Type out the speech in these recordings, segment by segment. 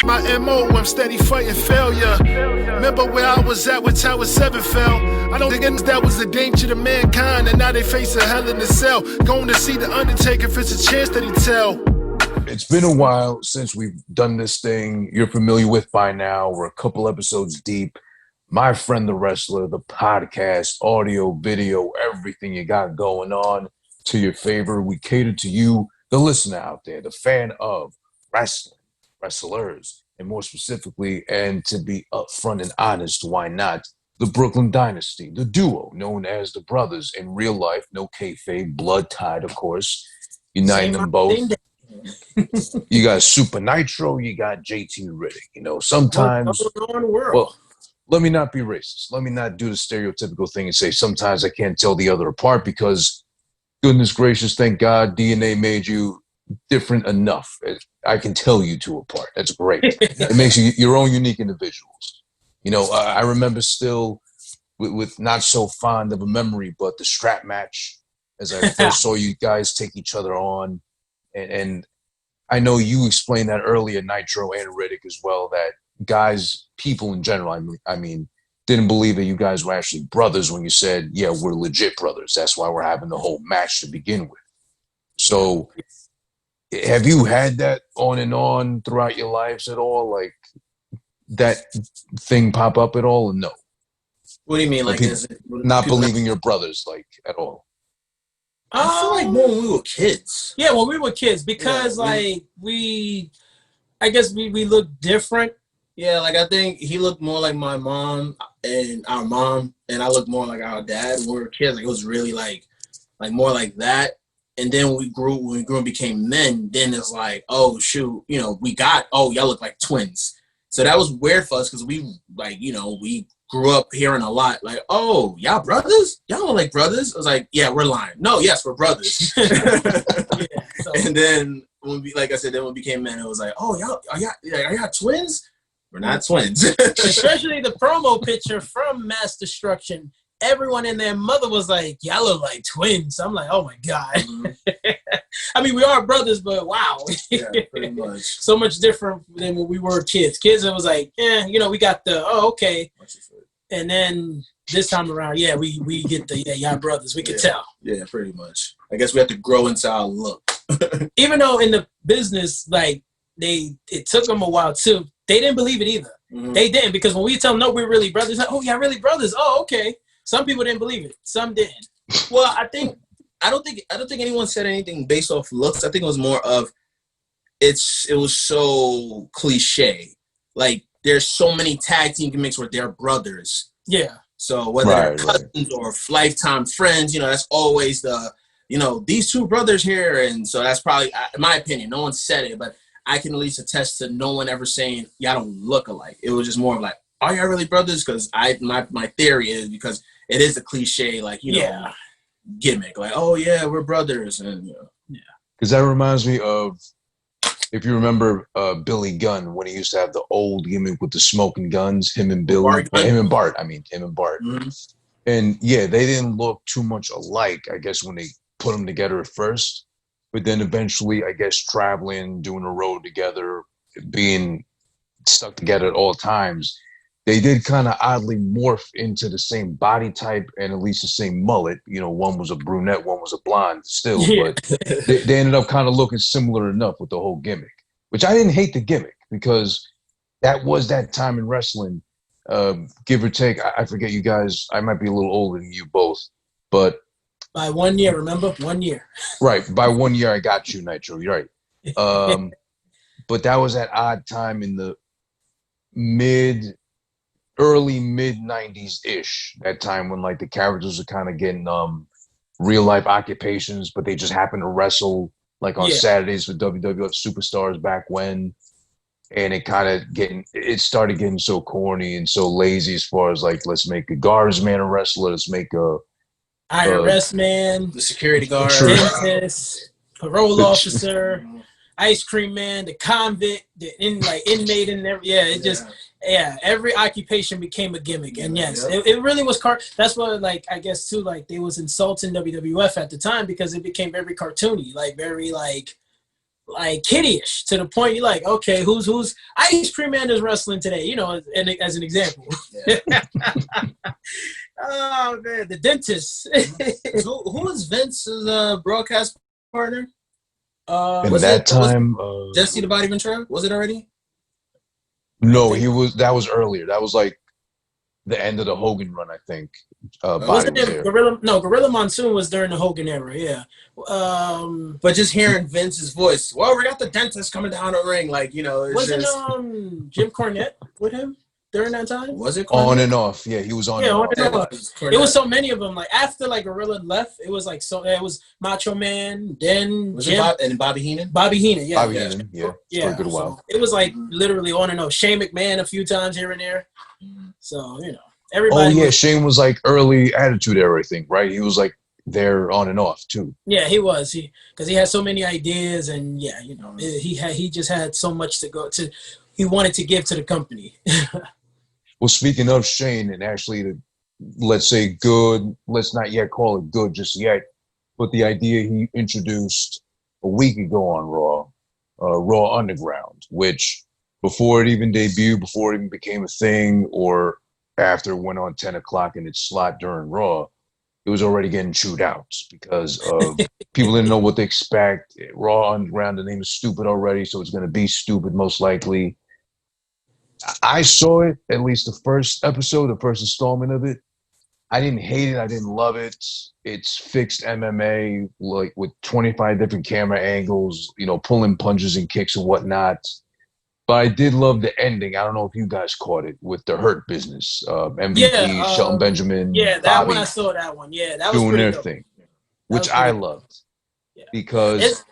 My MO, I'm steady fighting failure. Remember where I was at when Tower 7 fell? I don't think that was a danger to mankind, and now they face a hell in a cell. Going to see the Undertaker if it's a chance that he tell. It's been a while since we've done this thing you're familiar with by now. We're a couple episodes deep. My Friend the Wrestler, the podcast, audio, video, everything you got going on to your favor. We cater to you, the listener out there, the fan of wrestling, wrestlers, and more specifically, and to be upfront and honest, why not, the Brooklyn Dynasty, the duo known as the Brothers in real life, no kayfabe, blood tied, of course, uniting them both. You got Super Nitro, you got JT Riddick. You know, sometimes, well, let me not be racist. Let me not do the stereotypical thing and say sometimes I can't tell the other apart because, goodness gracious, thank God DNA made you different enough. I can tell you two apart. That's great. It makes you your own unique individuals. You know, I remember still with not so fond of a memory, but the strap match as I first saw you guys take each other on. And I know you explained that earlier, Nitro and Riddick as well, that guys, people in general, I mean, didn't believe that you guys were actually brothers when you said, yeah, we're legit brothers. That's why we're having the whole match to begin with. So have you had that on and on throughout your lives at all? Like that thing pop up at all or no? What do you mean? Like not believing you're brothers, like at all? I feel like more when we were kids. Yeah, when we were kids, because I guess we look different. Yeah, like I think he looked more like my mom and our mom, and I looked more like our dad when we were kids. Like it was really like more like that. And then when we grew and became men, then it's like, oh shoot, you know, y'all look like twins. So that was weird for us because we we grew up hearing a lot like, oh, y'all brothers? Y'all look like brothers? I was like, yeah, we're lying. No, yes, we're brothers. And then when we became men, it was like, oh, are y'all twins? We're not twins. Especially the promo picture from Mass Destruction. Everyone and their mother was like, y'all look like twins. I'm like, oh my God. Mm-hmm. I mean, we are brothers, but wow. Yeah, pretty much. So much different than when we were kids. Kids, it was like, we got the, okay. And then this time around, we get the, y'all brothers. We could tell. Yeah, pretty much. I guess we have to grow into our look. Even though in the business, like, it took them a while too. They didn't believe it either. Mm-hmm. They didn't, because when we tell them, no, we're really brothers, like, oh, yeah, really brothers. Oh, okay. Some people didn't believe it. Some didn't. Well, I don't think anyone said anything based off looks. I think it was more of it was so cliche. Like there's so many tag team gimmicks where they're brothers. Yeah. So whether they're cousins or lifetime friends, that's always the, these two brothers here. And so that's probably, in my opinion, no one said it, but I can at least attest to no one ever saying, y'all don't look alike. It was just more of like, are y'all really brothers? Because my theory is because it is a cliche, like, gimmick. Like, oh, yeah, we're brothers. And, yeah. Because that reminds me of, if you remember Billy Gunn, when he used to have the old gimmick with the smoking guns, him and Bart. Mm-hmm. And, yeah, they didn't look too much alike, I guess, when they put them together at first. But then eventually, I guess, traveling, doing a road together, being stuck together at all times, they did kind of oddly morph into the same body type and at least the same mullet. One was a brunette, one was a blonde still, but they ended up kind of looking similar enough with the whole gimmick, which I didn't hate the gimmick because that was that time in wrestling, give or take. I forget you guys. I might be a little older than you both, but by 1 year, remember? 1 year. Right. By 1 year, I got you, Nitro. You're right. But that was that odd time in the early mid 90s-ish, that time when like the characters are kind of getting real life occupations, but they just happen to wrestle like on Saturdays for WWF Superstars back when. And it started getting so corny and so lazy as far as like, let's make a guards man a wrestler, let's make a IRS man, the security guard, dentist, parole officer, ice cream man, the convict, the inmate, and every occupation became a gimmick. And it really was that's what, like, I guess too, like they was insulting WWF at the time because it became very cartoony, like very like like kiddyish to the point you're like, okay, who's Ice Cream Man is wrestling today? You know, as an example. Yeah. Oh man, the dentist. Who was Vince's broadcast partner? And that time, Jesse the Body Ventura, was it already? No, that was earlier. That was like the end of the Hogan run, I think. Wasn't it Gorilla Monsoon was during the Hogan era, yeah. But just hearing Vince's voice, well, we got the dentist coming down the ring, like, you know, wasn't Jim Cornette with him during that time? Was it Cornette? On and off? Yeah, he was on and off. It was so many of them. Like after like Gorilla left, it was like so. It was Macho Man, then Jim, and Bobby Heenan. Bobby Heenan, yeah, Bobby Heenan, yeah. For a good while. So it was like literally on and off. Shane McMahon a few times here and there. So you know, everybody. Oh yeah, Shane was like early Attitude Era, I think, right? He was like there on and off too. Yeah, he was. Because he had so many ideas, and yeah, you know, he just had so much to go to. He wanted to give to the company. Well, speaking of Shane, and actually, let's say good, let's not yet call it good just yet, but the idea he introduced a week ago on Raw Underground, which before it even debuted, before it even became a thing, or after it went on 10 o'clock in its slot during Raw, it was already getting chewed out because of people didn't know what to expect. Raw Underground, the name is stupid already, so it's going to be stupid most likely. I saw it, at least the first episode, the first installment of it. I didn't hate it. I didn't love it. It's fixed MMA, like with 25 different camera angles, you know, pulling punches and kicks and whatnot. But I did love the ending. I don't know if you guys caught it with the Hurt Business. MVP, Shelton Benjamin, yeah, that Bobby, one I saw that one. Yeah, that was doing their dope. thing, which I loved because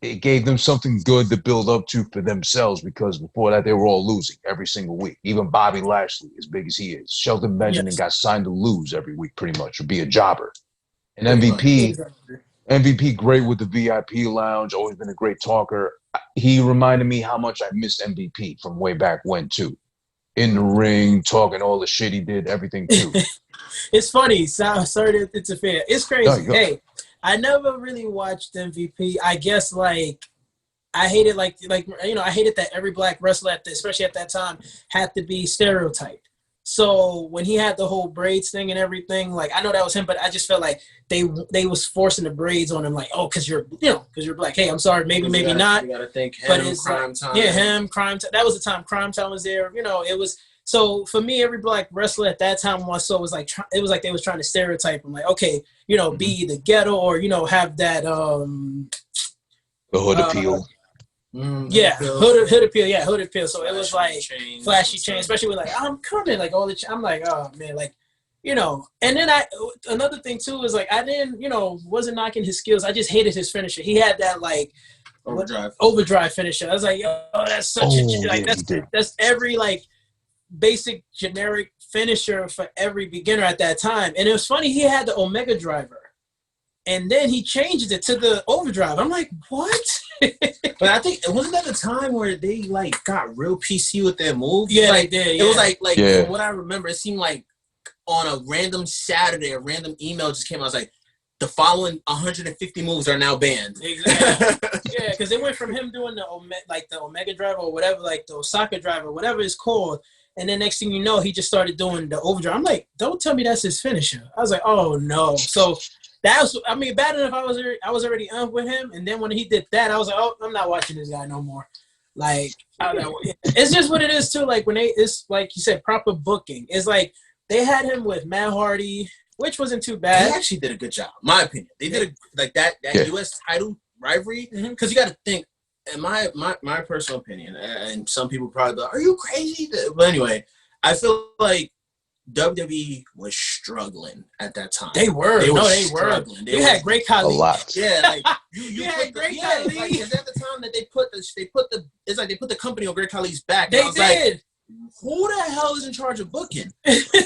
it gave them something good to build up to for themselves, because before that they were all losing every single week. Even Bobby Lashley, as big as he is, Shelton Benjamin got signed to lose every week pretty much, or be a jobber. And MVP great with the VIP lounge, always been a great talker. He reminded me how much I missed MVP from way back when too. In the ring, talking all the shit he did, everything too. It's funny. Sorry to interfere. It's crazy. Hey, I never really watched MVP. I guess like I hated like you know, I hated that every black wrestler especially at that time had to be stereotyped. So when he had the whole braids thing and everything, like I know that was him, but I just felt like they was forcing the braids on him, like, oh, because you're black. Hey, I'm sorry, maybe not. You gotta think him, but it's Crime Time. Yeah, him, Crime Time. That was the time Crime Time was there. You know, it was. So for me, every black wrestler at that time was like it was like they was trying to stereotype him, like, okay, you know, be the ghetto or, you know, have that the hood appeal. Hood appeal. Yeah, hood appeal. So it was like flashy chain, especially with like I'm coming, like all the. I'm like, oh man, like, you know. And then another thing too is like I didn't, you know, wasn't knocking his skills. I just hated his finisher. He had that like overdrive finisher. I was like, yo, that's such that's every like basic generic finisher for every beginner at that time. And it was funny, he had the Omega driver and then he changed it to the overdrive. I'm like, what? But I think wasn't that the time where they like got real PC with their moves? Yeah, like, they did. It was like from what I remember, it seemed like on a random Saturday, a random email just came out. I was like, the following 150 moves are now banned. Exactly. Yeah, because it went from him doing the Omega driver or whatever, like the Osaka driver, whatever it's called. And then next thing you know, he just started doing the overdrive. I'm like, don't tell me that's his finisher. I was like, oh no. So that was, I mean, bad enough I was already up with him. And then when he did that, I was like, oh, I'm not watching this guy no more. Like, it's just what it is too. Like it's like you said, proper booking. It's like they had him with Matt Hardy, which wasn't too bad. They actually did a good job, my opinion. They did that U.S. title rivalry, because you got to think. In my personal opinion, and some people probably be like, are you crazy? But anyway, I feel like WWE was struggling at that time. They were struggling. You had great colleagues. A lot. Yeah, like you had great colleagues. Like, at the time that they put the company on Great Khali's back. They did. Like, who the hell is in charge of booking?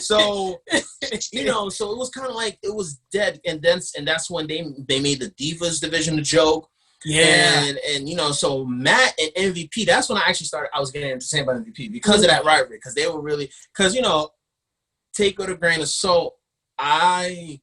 So, you know, so it was kind of like it was dead, and that's when they made the Divas division a joke. Yeah, and you know, so Matt and MVP. That's when I actually started. I was getting entertained by MVP because of that rivalry. Because they were really, because you know, take it with a grain of salt. I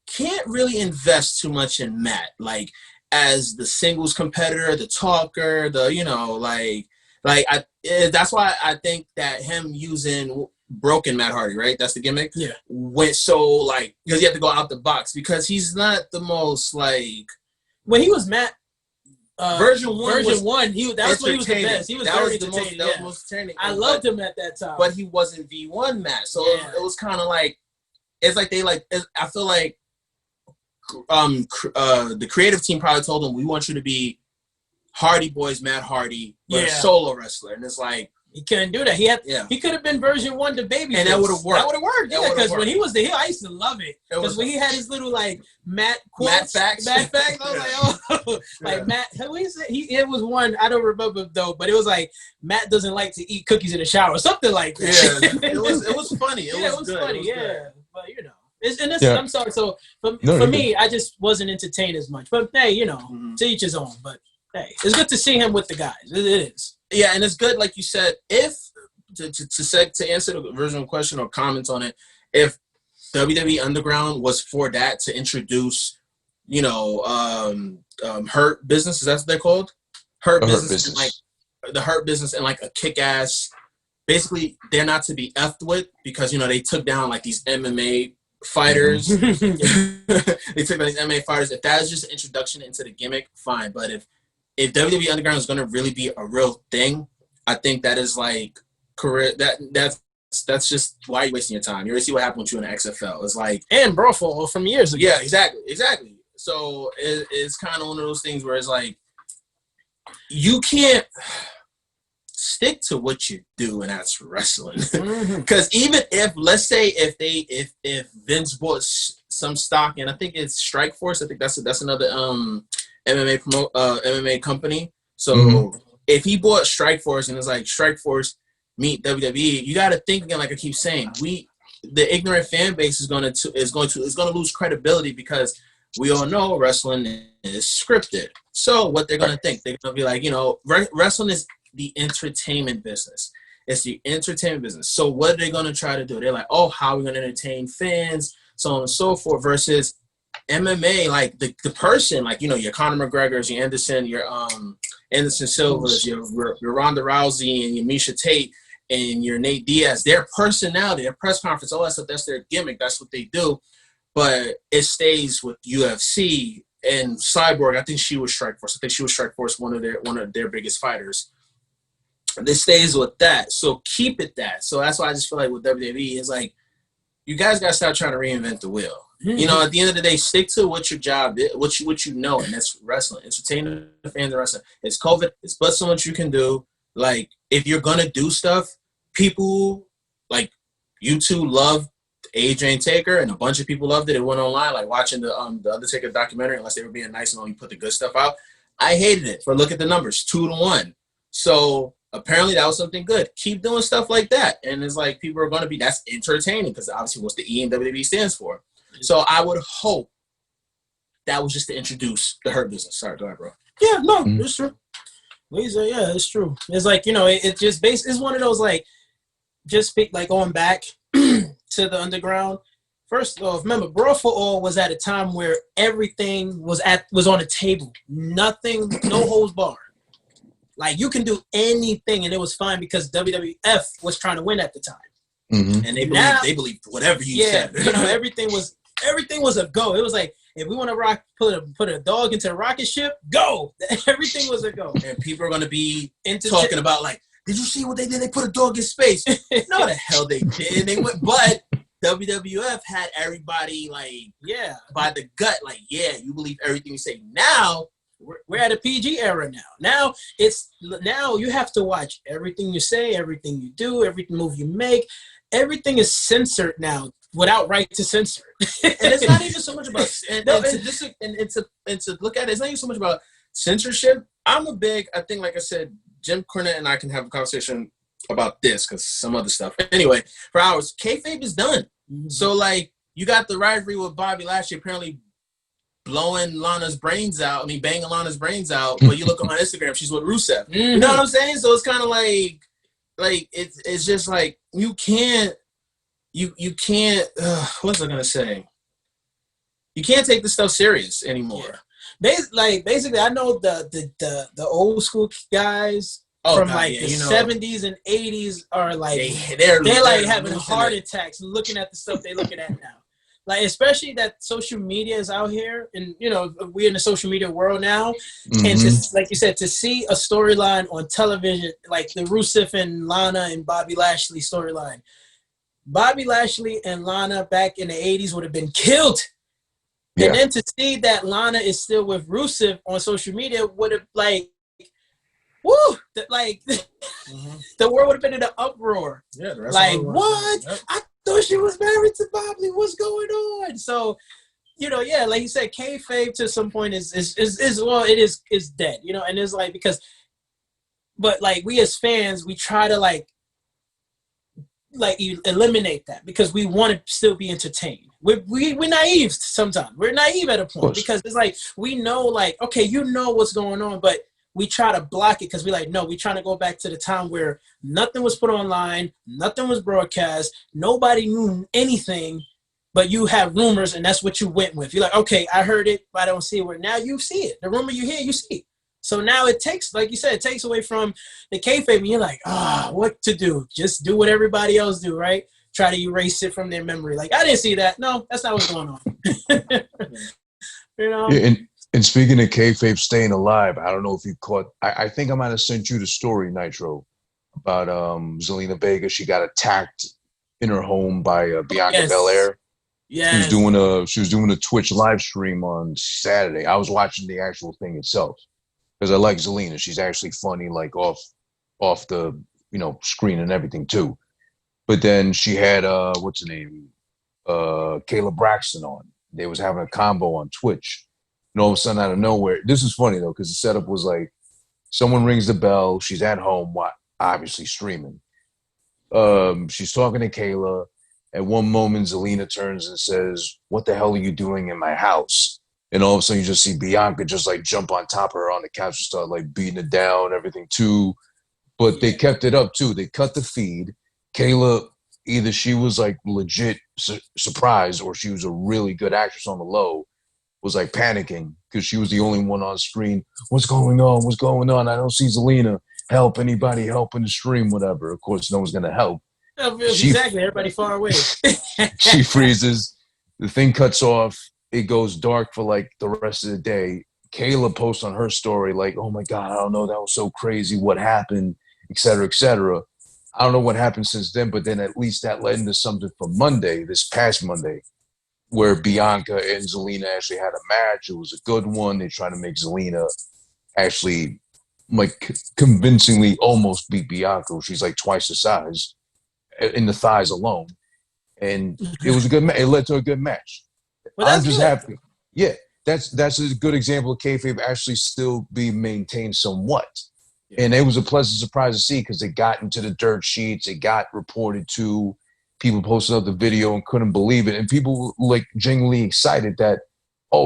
can't really invest too much in Matt. Like as the singles competitor, the talker, the, you know, that's why I think that him using broken Matt Hardy, right? That's the gimmick. Yeah. Went so like, because he had to go out the box because he's not the most like. When he was Matt. Version one, that was when he was the best. He was very entertaining. That was the most entertaining. I loved him at that time. But he wasn't V1 Matt, so it was kind of like, it's like they like. I feel like, the creative team probably told him, we want you to be Hardy Boys Matt Hardy, but a solo wrestler, and it's like. He couldn't do that. He could have been version 1 to baby, and that would have worked. That would have worked. Yeah, because when he was the heel, I used to love it. Because when he had his little like Matt facts, I was like, oh, like Matt. What he said? It was one I don't remember though, but it was like Matt doesn't like to eat cookies in the shower, something like that. Yeah, it was funny. It was good. Funny. But you know, I'm sorry. So for me, I just wasn't entertained as much. But hey, you know, to each his own. But hey, it's good to see him with the guys. It is. Yeah, and it's good, like you said, if to answer the original question or comments on it, if WWE Underground was for that, to introduce, you know, Hurt Business, is that what they're called? Hurt Business. Like the Hurt Business and like a kick-ass, basically they're not to be effed with because, you know, they took down like these MMA fighters. They took down these MMA fighters. If that is just an introduction into the gimmick, fine. But if WWE Underground is going to really be a real thing, I think that is like career. That's just why you're wasting your time. You already see what happened with you in the XFL. It's like and Brofo from years ago. Yeah, exactly. So it's kind of one of those things where it's like you can't stick to what you do, and that's wrestling. Because even if, let's say, if Vince bought some stock, and I think it's Strikeforce. I think that's another MMA company. So if he bought Strikeforce and it's like Strikeforce meet WWE, you got to think again. Like I keep saying, the ignorant fan base is going to lose credibility because we all know wrestling is scripted. So what they're going to think, they're going to be like, you know, wrestling is the entertainment business. It's the entertainment business. So what are they going to try to do? They're like, oh, how are we going to entertain fans, so on and so forth, versus MMA, like the person, like, you know, your Conor McGregor's, your Anderson Silva's, your Ronda Rousey, and your Misha Tate, and your Nate Diaz, their personality, their press conference, all that stuff, that's their gimmick, that's what they do. But it stays with UFC and Cyborg. I think she was Strikeforce, one of their biggest fighters. This stays with that, so keep it that. So that's why I just feel like with WWE, it's like you guys gotta stop trying to reinvent the wheel. You know, at the end of the day, stick to what your job is, what you know, and that's wrestling. Entertain the fans of wrestling. It's COVID. It's but so much you can do. Like, if you're gonna do stuff, people like you two love AJ and Taker, and a bunch of people loved it. It went online, like watching the Undertaker documentary. Unless they were being nice and only put the good stuff out, I hated it. But look at the numbers, 2-1. So apparently that was something good. Keep doing stuff like that, and it's like people are gonna be. That's entertaining because obviously what's the E in WWE stands for. So I would hope that was just to introduce the Hurt Business. Sorry, go ahead, bro. Yeah, no, it's true. Yeah, it's true. It's like, you know, it just it's one of those like just like going back to the Underground. First off, remember, Brawl for All was at a time where everything was on the table. Nothing, no holds barred. Like you can do anything, and it was fine because WWF was trying to win at the time. And they believed whatever you said. You know, everything was a go. It was like, if we want to put a dog into a rocket ship, go. Everything was a go. And people are going to be talking about like, did you see what they did? They put a dog in space. No, the hell they did. They went, but WWF had everybody like, by the gut, like, you believe everything you say. Now we're at a PG era now. Now you have to watch everything you say, everything you do, every move you make. Everything is censored now without right to censor. And it's not even so much about to look at it, it's not even so much about censorship. I think, like I said, Jim Cornette and I can have a conversation about this because some other stuff. Anyway, for hours, kayfabe is done. So like you got the rivalry with Bobby Lashley apparently banging Lana's brains out, but you look on Instagram, she's with Rusev. You know what I'm saying? So it's kind of like it's just like you can't what's I gonna say? You can't take this stuff serious anymore. basically, I know the old school guys from the 70s and 80s are like they're like having heart attacks looking at the stuff they're looking at now. Like, especially that social media is out here, and we're in the social media world now, and like you said, to see a storyline on television like the Rusev and Lana and Bobby Lashley storyline. Bobby Lashley and Lana back in the 80s would have been killed. Yeah. And then to see that Lana is still with Rusev on social media would have woo! The world would have been in an uproar. Yeah, what? Yep. I thought she was married to Bobby. What's going on? So, like you said, kayfabe to some point is dead. And it's like but like we as fans, we try to eliminate that because we want to still be entertained. We're naive sometimes. We're naive at a point because it's like we know okay, what's going on, but we try to block it because we're trying to go back to the time where nothing was put online, nothing was broadcast, nobody knew anything, but you have rumors and that's what you went with. You're like, okay, I heard it, but I don't see it. Where now you see it. The rumor you hear, you see it. So now it takes, like you said, it takes away from the kayfabe, and you're like, what to do? Just do what everybody else do, right? Try to erase it from their memory. Like, I didn't see that. No, that's not what's going on. Yeah, and speaking of kayfabe staying alive, I don't know if you caught. I think I might have sent you the story, Nitro, about Zelina Vega. She got attacked in her home by Bianca Belair. Yeah, she was doing a Twitch live stream on Saturday. I was watching the actual thing itself because I like Zelina. She's actually funny, like off the screen and everything too. But then she had what's her name, Kayla Braxton on. They was having a combo on Twitch. And all of a sudden, out of nowhere, this is funny, though, because the setup was like, someone rings the bell, she's at home, obviously streaming. She's talking to Kayla. At one moment, Zelina turns and says, "What the hell are you doing in my house?" And all of a sudden, you just see Bianca just, jump on top of her on the couch and start, beating it down, everything, too. But they kept it up, too. They cut the feed. Kayla, either she was, legit surprised or she was a really good actress on the low, was panicking because she was the only one on screen. What's going on? What's going on? I don't see Zelina. Help, anybody help in the stream, whatever. Of course, no one's going to help. Exactly. Everybody far away. She freezes. The thing cuts off. It goes dark for the rest of the day. Kayla posts on her story oh my God, I don't know. That was so crazy. What happened? Et cetera, et cetera. I don't know what happened since then, but then at least that led into something for Monday, this past Monday, where Bianca and Zelina actually had a match. It was a good one. They tried to make Zelina actually convincingly almost beat Bianca. She's twice the size in the thighs alone. And it was a good match. It led to a good match. Well, I'm just happy. Yeah, that's a good example of kayfabe actually still being maintained somewhat. Yeah. And it was a pleasant surprise to see because it got into the dirt sheets. It got reported to. People posted up the video and couldn't believe it. And people were genuinely excited that,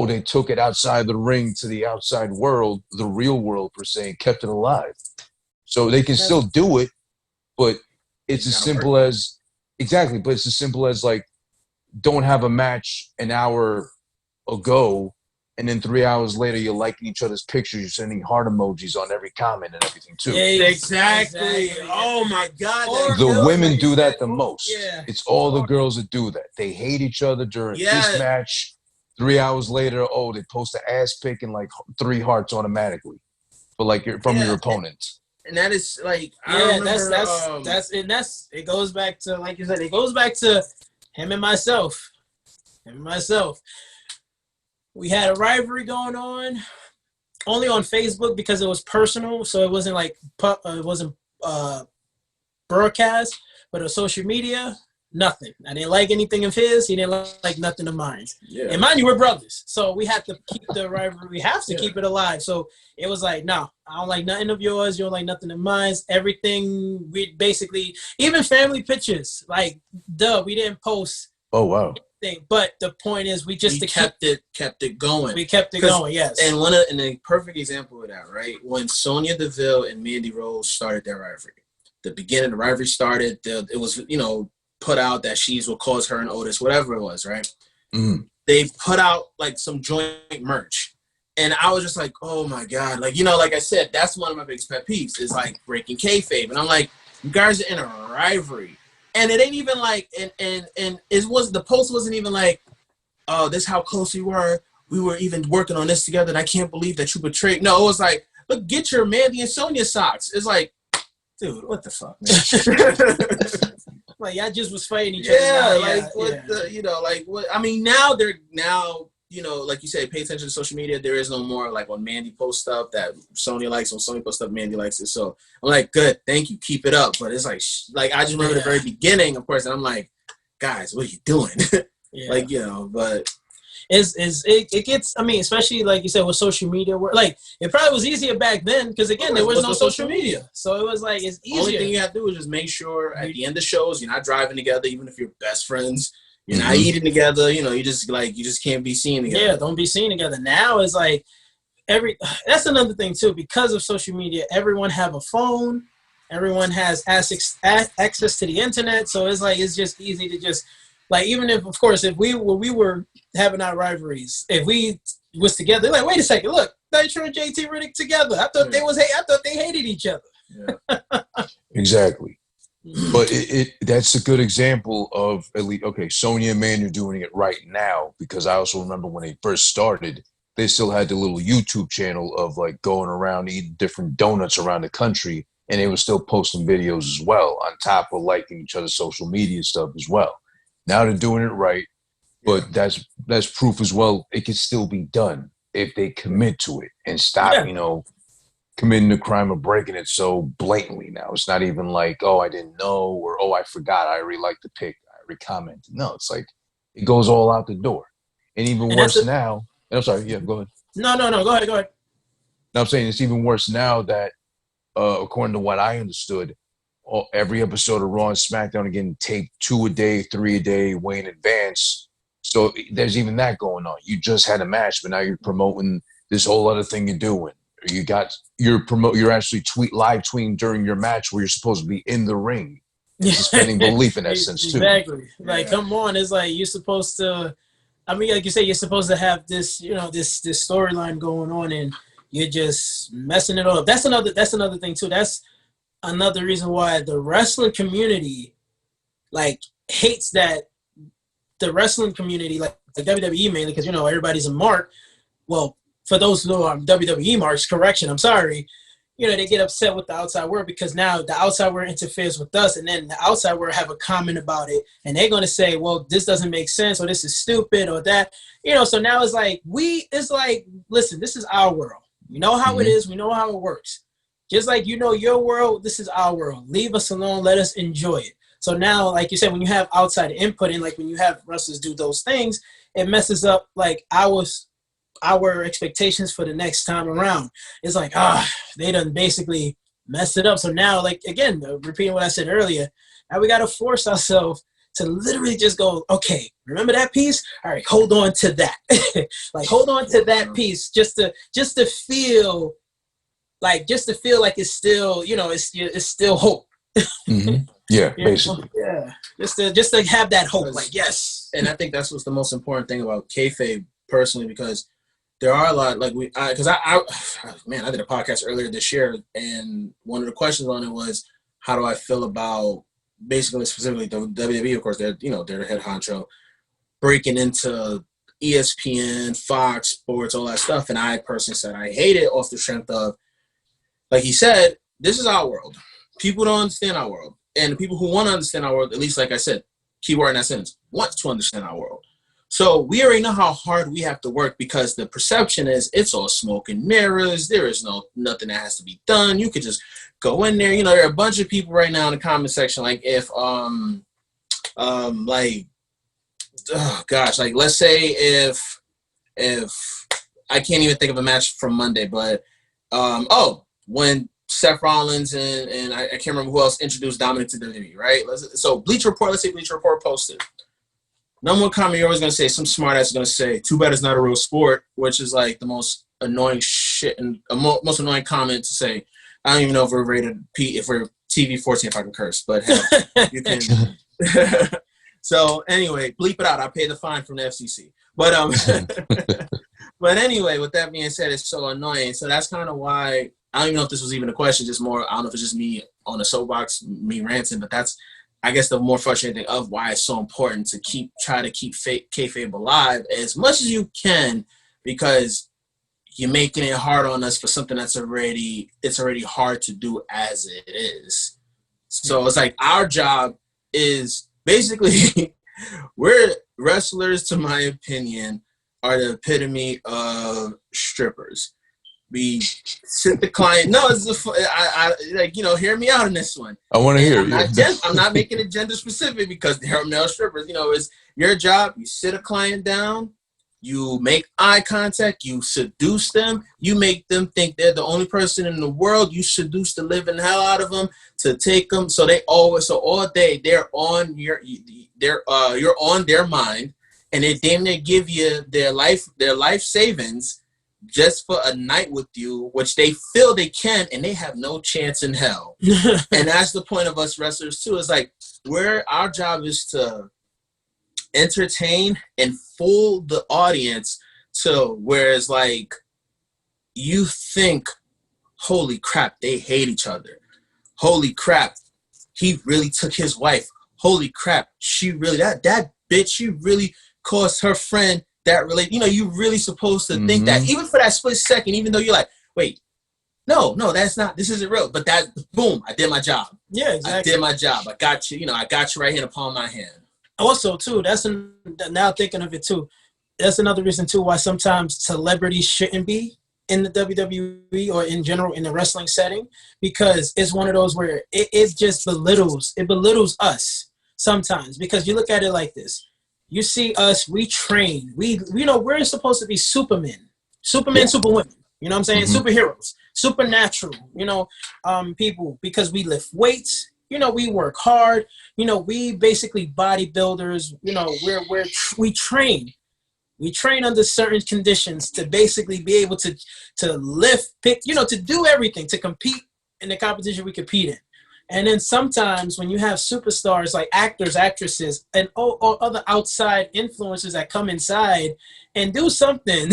they took it outside the ring to the outside world, the real world per se, and kept it alive. So they can still do it, but it's as simple as, exactly, but it's as simple as don't have a match an hour ago, and then 3 hours later you're liking each other's pictures, you're sending heart emojis on every comment and everything too. Exactly. Oh my God. The women do that the most. Yeah. It's all the girls that do that. They hate each other during this match. 3 hours later, they post an ass pic and 3 hearts automatically for from your opponent. And that is I remember, that's it goes back to, like you said, it goes back to him and myself. We had a rivalry going on, only on Facebook because it was personal, so it wasn't broadcast. But on social media, nothing. I didn't like anything of his. He didn't like nothing of mine. Yeah. And mind you, we're brothers, so we have to keep the rivalry. We have to keep it alive. So it was no, I don't like nothing of yours. You don't like nothing of mine. Everything, we basically, even family pictures, we didn't post. Oh wow. Thing. But the point is, we kept it going. We kept it going, yes. And a perfect example of that, right? When Sonya Deville and Mandy Rose started their rivalry, the beginning of the rivalry started. It was put out that She's will cause her and Otis, whatever it was, right? Mm. They put out some joint merch, And I was just like, oh my God. Like, you know, like I said, that's one of my biggest pet peeves is like breaking kayfabe. And I'm like, you guys are in a rivalry. And it ain't even like, and the post wasn't even like, oh, this is how close we were. We were even working on this together. And I can't believe that you betrayed. No, it was like, look, get your Mandy and Sonia socks. It's like, dude, what the fuck, man? Like, y'all just was fighting each other. You know, like what? I mean, now, you know, like you said, pay attention to social media. There is no more like when Mandy posts stuff that Sonya likes. When Sonya posts stuff, Mandy likes it. So I'm like, good, thank you, keep it up. But it's like I just remember the very beginning, of course, and I'm like, guys, what are you doing? Like, you know, but it gets, I mean, especially like you said with social media, where like it probably was easier back then because again there was no social media, so it was like it's easier. Only thing you have to do is just make sure at the end of shows you're not driving together, even if you're best friends. You're not eating together, you know. You just can't be seen together. Yeah, don't be seen together. Now it's like that's another thing too. Because of social media, everyone have a phone. Everyone has access to the internet, so it's like it's just easy to just like even if of course if we were having our rivalries, if we was together, like wait a second, look, Nitro and JT Riddick together. I thought they hated each other. Yeah. Exactly. But that's a good example of at least, okay, Sonya and Man are doing it right now because I also remember when they first started, they still had the little YouTube channel of like going around eating different donuts around the country, and they were still posting videos as well on top of liking each other's social media stuff as well. Now they're doing it right, but that's proof as well. It can still be done if they commit to it and stop, you know, committing the crime of breaking it so blatantly now. It's not even like, oh, I didn't know, or oh, I forgot. I already liked the pic. I already commented. No, it's like it goes all out the door. And even worse now. I'm sorry. Yeah, go ahead. No. Go ahead. No, I'm saying it's even worse now that, according to what I understood, every episode of Raw and SmackDown are getting taped 2 a day, 3 a day, way in advance. So there's even that going on. You just had a match, but now you're promoting this whole other thing you're doing. You're actually live tweeting during your match where you're supposed to be in the ring. Suspending belief in that sense too. Exactly. Like, come on, it's like you're supposed to. I mean, like you say, you're supposed to have this, you know, this storyline going on, and you're just messing it up. That's another thing too. That's another reason why the wrestling community, like, hates that. The wrestling community, like the WWE mainly, because you know everybody's a mark. Well, for those who are WWE marks, correction, I'm sorry, you know, they get upset with the outside world because now the outside world interferes with us, and then the outside world have a comment about it, and they're going to say, well, this doesn't make sense, or this is stupid, or that, you know, so now it's like, listen, this is our world. You know how it is. We know how it works. Just like you know your world, this is our world. Leave us alone. Let us enjoy it. So now, like you said, when you have outside input and like when you have wrestlers do those things, it messes up like our expectations for the next time around. It's like, they done basically messed it up. So now, like, again, repeating what I said earlier, now we got to force ourselves to literally just go, okay, remember that piece? All right, hold on to that. Like, hold on to that piece just to feel like it's still, you know, it's still hope. Yeah, basically. Yeah, just to have that hope, like, yes. And I think that's what's the most important thing about kayfabe personally, because there are a lot, like I did a podcast earlier this year, and one of the questions on it was, how do I feel about basically specifically the WWE? Of course, they're the head honcho, breaking into ESPN, Fox Sports, all that stuff, and I personally said I hate it off the strength of, like he said, this is our world. People don't understand our world. And the people who want to understand our world, at least like I said, keyword in that sentence, want to understand our world. So we already know how hard we have to work because the perception is it's all smoke and mirrors. There is nothing that has to be done. You could just go in there. You know, there are a bunch of people right now in the comment section. Like if, like let's say if I can't even think of a match from Monday, but when Seth Rollins and I can't remember who else introduced Dominic to WWE, right? So Bleacher Report, let's say Bleacher Report posted. Number one comment you're always going to say, some smart ass is going to say, too bad it's not a real sport, which is like the most annoying shit and most annoying comment to say. I don't even know if we're rated if we're TV 14 if I can curse, but hell, you can. So anyway, bleep it out. I pay the fine from the FCC. But But anyway, with that being said, it's so annoying. So that's kind of why I don't even know if this was even a question. Just more, I don't know if it's just me on the soapbox, me ranting. But that's, I guess, the more frustrating thing of why it's so important to try to keep kayfabe alive as much as you can, because you're making it hard on us for something that's already hard to do as it is. So it's like our job is basically we're wrestlers, to my opinion, are the epitome of strippers. We sit the client. No, I like, you know, hear me out in this one. I want to hear you. I'm not making it gender specific because they're male strippers. You know, it's your job. You sit a client down. You make eye contact. You seduce them. You make them think they're the only person in the world. You seduce the living hell out of them to take them. So all day they're on you're on their mind, and they damn near give you their life savings just for a night with you, which they feel they can, and they have no chance in hell. And that's the point of us wrestlers too. It's like our job is to entertain and fool the audience to where it's like you think, holy crap, they hate each other. Holy crap, he really took his wife. Holy crap, she really that bitch, she really caused her friend that relate. You know, you really supposed to think that, even for that split second, even though you're like, wait, no, that's not, this isn't real. But that, boom, I did my job. Yeah, exactly. I did my job. I got you. You know, I got you right here in the palm of my hand. Also, too, now thinking of it too, that's another reason too why sometimes celebrities shouldn't be in the WWE or in general in the wrestling setting, because it's one of those where it just belittles us sometimes, because you look at it like this. You see us, we train. We're supposed to be Supermen, Superwomen. You know what I'm saying? Superheroes, supernatural, people, because we lift weights. You know, we work hard. You know, we basically bodybuilders. You know, we train. We train under certain conditions to basically be able to lift, pick, to do everything, to compete in the competition we compete in. And then sometimes when you have superstars like actors, actresses, and or other outside influencers that come inside and do something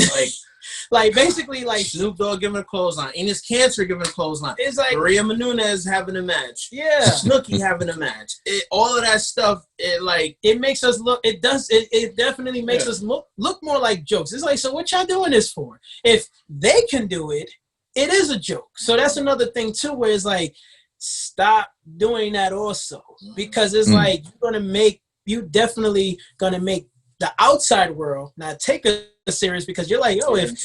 like basically like Snoop Dogg giving a clothesline, Enos Cancer giving a clothesline, it's like Maria Menounos having a match, yeah, Snooki having a match. All of that stuff, it makes us look. It does. It definitely makes us look more like jokes. It's like, so what y'all doing this for? If they can do it, it is a joke. So that's another thing too, where it's like, stop doing that also, because it's like you definitely gonna make the outside world not take it serious, because you're like, yo, if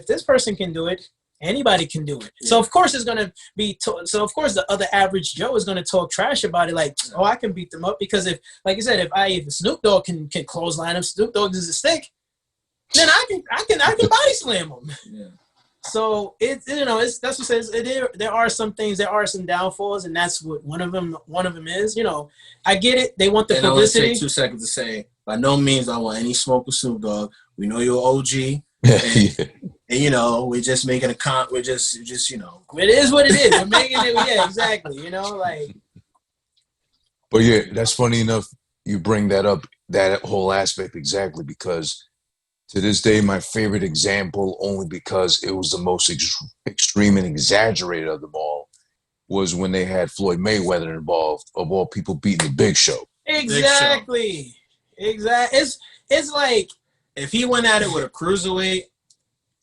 this person can do it, anybody can do it. Yeah. So of course it's gonna be. So of course the other average Joe is gonna talk trash about it, like, oh, I can beat them up, because if, like you said, if Snoop Dogg can clothesline him, Snoop Dogg is a stick, then I can body slam him. Yeah. So that's what it says. There are some things, there are some downfalls, and that's what one of them is. I get it. They want the publicity. I want to take 2 seconds to say, by no means I want any smoke with Snoop Dogg. We know you're OG, and we're just making a we're just it is what it is. We're making it. Yeah, exactly. But yeah, that's funny enough. You bring that up, that whole aspect, exactly, because to this day, my favorite example, only because it was the most extreme and exaggerated of them all, was when they had Floyd Mayweather involved, of all people, beating the Big Show. Exactly. Exactly. It's like, if he went at it with a cruiserweight,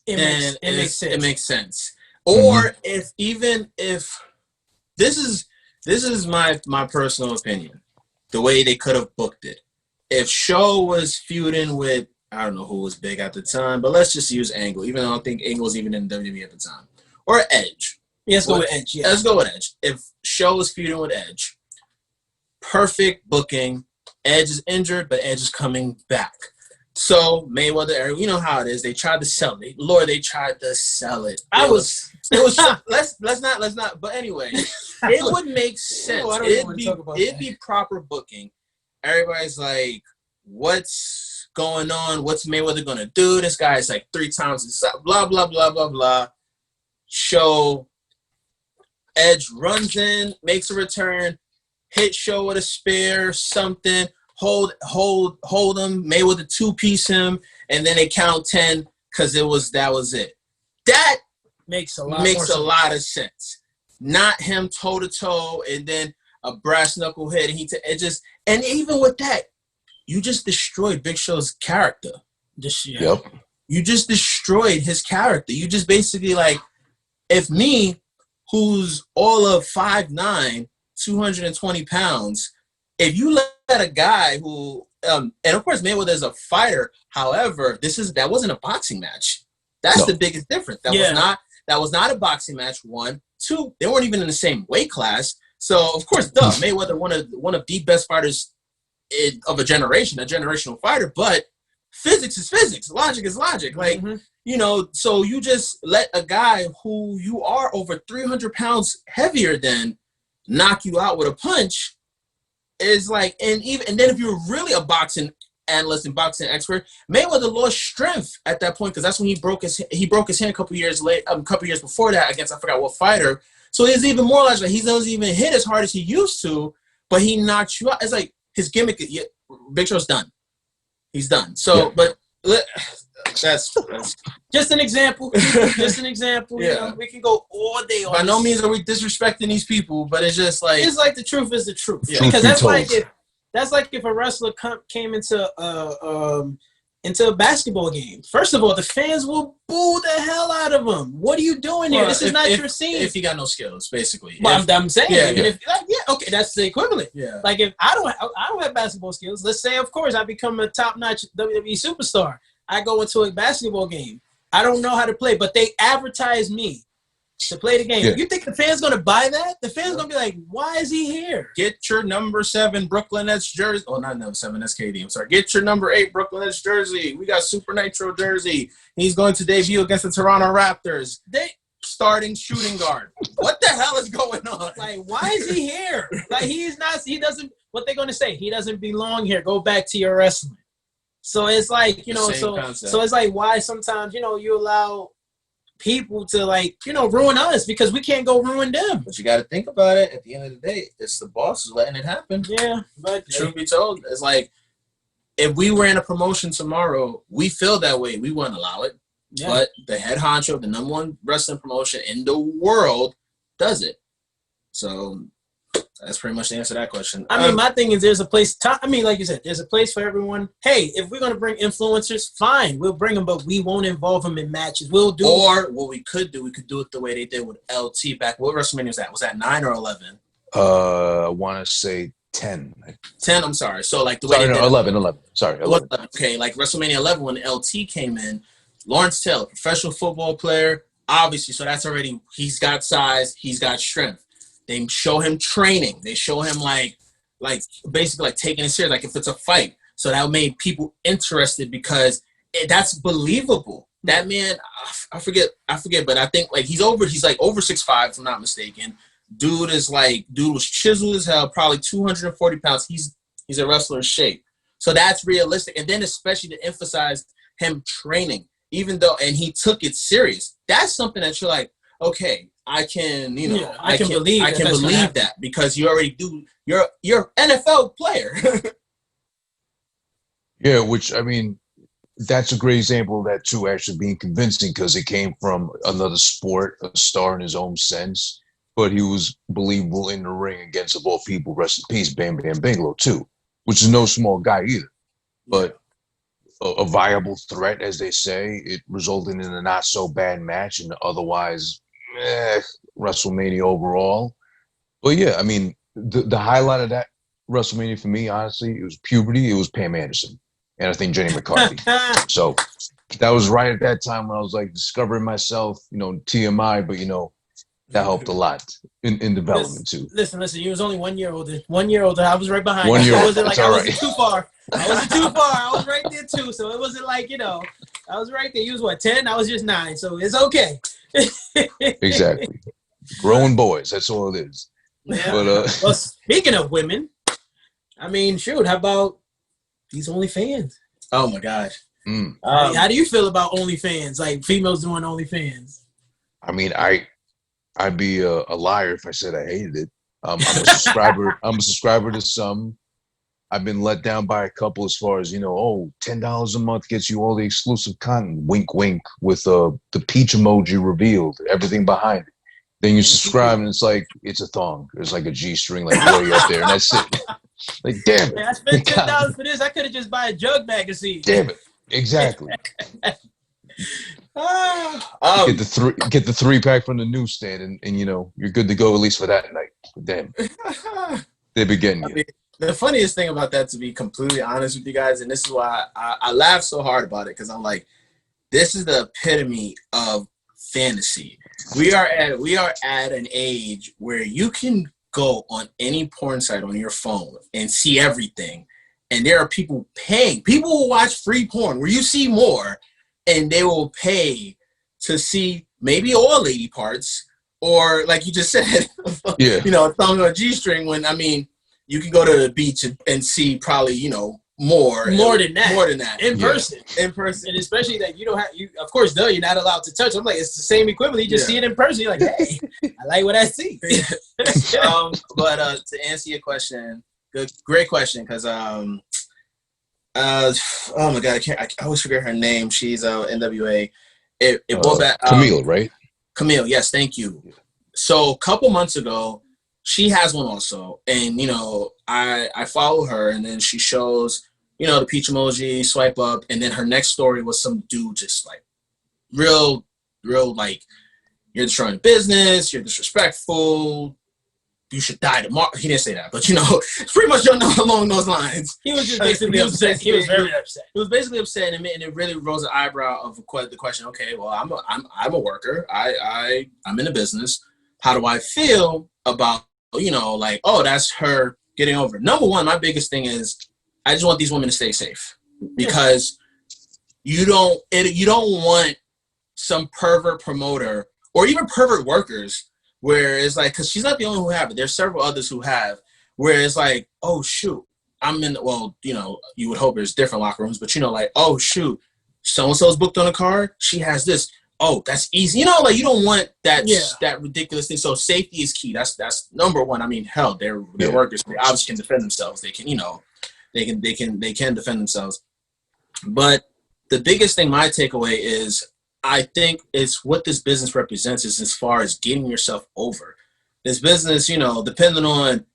it makes sense. Or if this is my personal opinion, the way they could have booked it. If Show was feuding with, I don't know who was big at the time, but let's just use Angle, even though I don't think Angle was even in WWE at the time. Or Edge. Yeah, let's go with Edge. Yeah. Let's go with Edge. If Show was feuding with Edge, perfect booking. Edge is injured, but Edge is coming back. So Mayweather, you know how it is. They tried to sell it. Lord, they tried to sell it. It was. let's not. But anyway, it would make sense. It'd be proper booking. Everybody's like, what's going on? What's Mayweather gonna do? This guy's like 3 times his size, blah blah blah blah blah. Show, Edge runs in, makes a return, hit Show with a spear, something, hold him. Mayweather 2-piece him, and then they count 10 because that was it. That makes a lot of sense. Not him toe to toe, and then a brass knuckle hit, and even with that, you just destroyed Big Show's character. Yep. You just destroyed his character. You just basically if me, who's all of 5'9", 220 pounds, if you let a guy who, and of course Mayweather's a fighter. However, that wasn't a boxing match. That's the biggest difference. That was not a boxing match. 1, 2, they weren't even in the same weight class. So of course, Mayweather one of the best fighters of a generational fighter. But physics is physics. Logic is logic. So you just let a guy who you are over 300 pounds heavier than knock you out with a punch. Is and then if you're really a boxing analyst and boxing expert, Mayweather lost strength at that point because that's when he broke his hand a couple years before that against I forgot what fighter. So it's even more like he doesn't even hit as hard as he used to, but he knocks you out. It's like his gimmick. Big Show's done. He's done. So, but that's just an example. Just an example. Yeah. You know, we can go all day on By no means are we disrespecting these people, but it's just it's like the truth is the truth. Yeah. Because Truth that's like if a wrestler came into a basketball game. First of all, the fans will boo the hell out of him. What are you doing here? This is not your scene. If you got no skills, basically. Well, I'm saying, Yeah. that's the equivalent. Yeah. Like if I don't have basketball skills. Let's say, of course, I become a top-notch WWE superstar. I go into a basketball game. I don't know how to play, but they advertise me to play the game. Yeah. You think the fans gonna buy that? The fans gonna be like, "Why is he here?" Get your number 7 Brooklyn Nets jersey. Oh, not number 7. That's KD. I'm sorry. Get your number 8 Brooklyn Nets jersey. We got Super Nitro jersey. He's going to debut against the Toronto Raptors. Starting shooting guard. What the hell is going on? Like, why is he here? Like, he's not. He doesn't. What they gonna say? He doesn't belong here. Go back to your wrestling. So it's like so it's like why sometimes you allow people to ruin us because we can't go ruin them. But you got to think about it. At the end of the day, it's the boss who's letting it happen. Yeah, but truth be told, it's like if we were in a promotion tomorrow, we feel that way. We wouldn't allow it. Yeah. But the head honcho, the number 1 wrestling promotion in the world, does it. So that's pretty much the answer to that question. I mean, my thing is there's a place. Like you said, there's a place for everyone. Hey, if we're going to bring influencers, fine. We'll bring them, but we won't involve them in matches. We'll do. Or what we could do it the way they did with LT back. What WrestleMania was that? Was that 9 or 11? I want to say 10. 10, I'm sorry. So like the way they did 11. Sorry, 11. Okay, like WrestleMania 11 when LT came in, Lawrence Taylor, professional football player, obviously. So that's already, he's got size, he's got strength. They show him training. They show him like basically taking it serious, like if it's a fight. So that made people interested because that's believable. That man, I forget, but I think he's over 6'5", if I'm not mistaken. Dude was chiseled as hell, probably 240 pounds. He's a wrestler's shape. So that's realistic. And then especially to emphasize him training, and he took it serious. That's something that you're like, okay, I can believe that because you already do. You're an NFL player. Yeah, which I mean, that's a great example of that too. Actually, being convincing because it came from another sport, a star in his own sense, but he was believable in the ring against, of all people, rest in peace, Bam Bam Bigelow too, which is no small guy either, but a viable threat, as they say. It resulted in a not so bad match and otherwise. WrestleMania overall. But yeah, I mean, the highlight of that WrestleMania for me, honestly, it was puberty. It was Pam Anderson and I think Jenny McCarthy. So that was right at that time when I was discovering myself, TMI, but that helped a lot in development too. Listen, you was only 1 year older. 1 year older. I was right behind you. 1 year older. I wasn't too far. I was right there too. So it wasn't I was right there. You was what, 10? I was just 9. So it's okay. Exactly. Growing boys. That's all it is. Yeah. But, well, speaking of women, I mean, shoot, how about these OnlyFans? Oh my gosh. How do you feel about OnlyFans? Like females doing OnlyFans? I mean, I'd be a liar if I said I hated it. I'm a subscriber. I'm a subscriber to some. I've been let down by a couple as far as, $10 a month gets you all the exclusive content. Wink, wink, with the peach emoji revealed, everything behind it. Then you subscribe and it's like, it's a thong. There's like a G-string like way up there and that's it. Like, damn it. Man, I spent $10 for this. I could have just bought a Jug magazine. Damn it. Exactly. Get the 3-pack from the newsstand and you're good to go at least for that night. But damn. They've been getting you. The funniest thing about that, to be completely honest with you guys, and this is why I laugh so hard about it, because I'm like, this is the epitome of fantasy. We are at an age where you can go on any porn site on your phone and see everything, and there are people paying. People will watch free porn where you see more, and they will pay to see maybe all lady parts, or like you just said, thumb or G-string. When you can go to the beach and see probably, more than that in person, and especially that of course, you're not allowed to touch. I'm like, it's the same equivalent. You just see it in person. You're like, hey, I like what I see. But to answer your question, great question, because oh my God, I always forget her name. She's NWA. It brought back Camille, right? Camille, yes, thank you. So a couple months ago, she has one also, and I follow her, and then she shows the peach emoji, swipe up, and then her next story was some dude just like real like, you're destroying business, you're disrespectful, you should die tomorrow. He didn't say that, but pretty much along those lines. He was just basically upset. He was very upset. He was basically upset, and it really rose an eyebrow of the question. Okay, well, I'm a worker. I'm in a business. How do I feel about like, oh, that's her getting over it? Number one, my biggest thing is I just want these women to stay safe, because you don't want some pervert promoter or even pervert workers where it's like, because she's not the only one who have it. There's several others who have, where it's like, oh shoot, you would hope there's different locker rooms, but like, oh shoot, so-and-so's booked on a card. She has this. Oh, that's easy. Like, you don't want that that ridiculous thing. So safety is key. That's number one. Hell, they're workers. They obviously can defend themselves. They can, they can defend themselves. But the biggest thing, my takeaway is, I think it's what this business represents is as far as getting yourself over. This business, depending on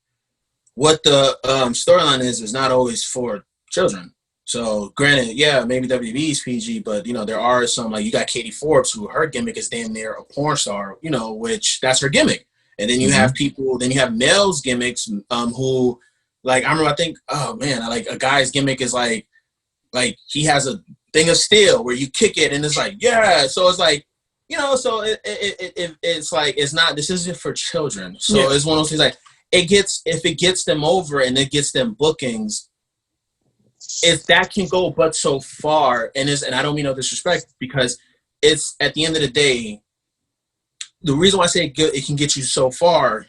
what the storyline is not always for children. So granted, maybe WWE's PG, but there are some, like, you got Katie Forbes, who her gimmick is damn near a porn star, which that's her gimmick. And then you have people, then you have males gimmicks who, like, I remember, I think, oh man, like a guy's gimmick is like he has a thing of steel where you kick it and it's like, yeah. So it's like, so it's like, it's not, this isn't for children. So it's one of those things, like, if it gets them over and it gets them bookings, if that can go but so far, and I don't mean no disrespect, because it's, at the end of the day, the reason why I say it can get you so far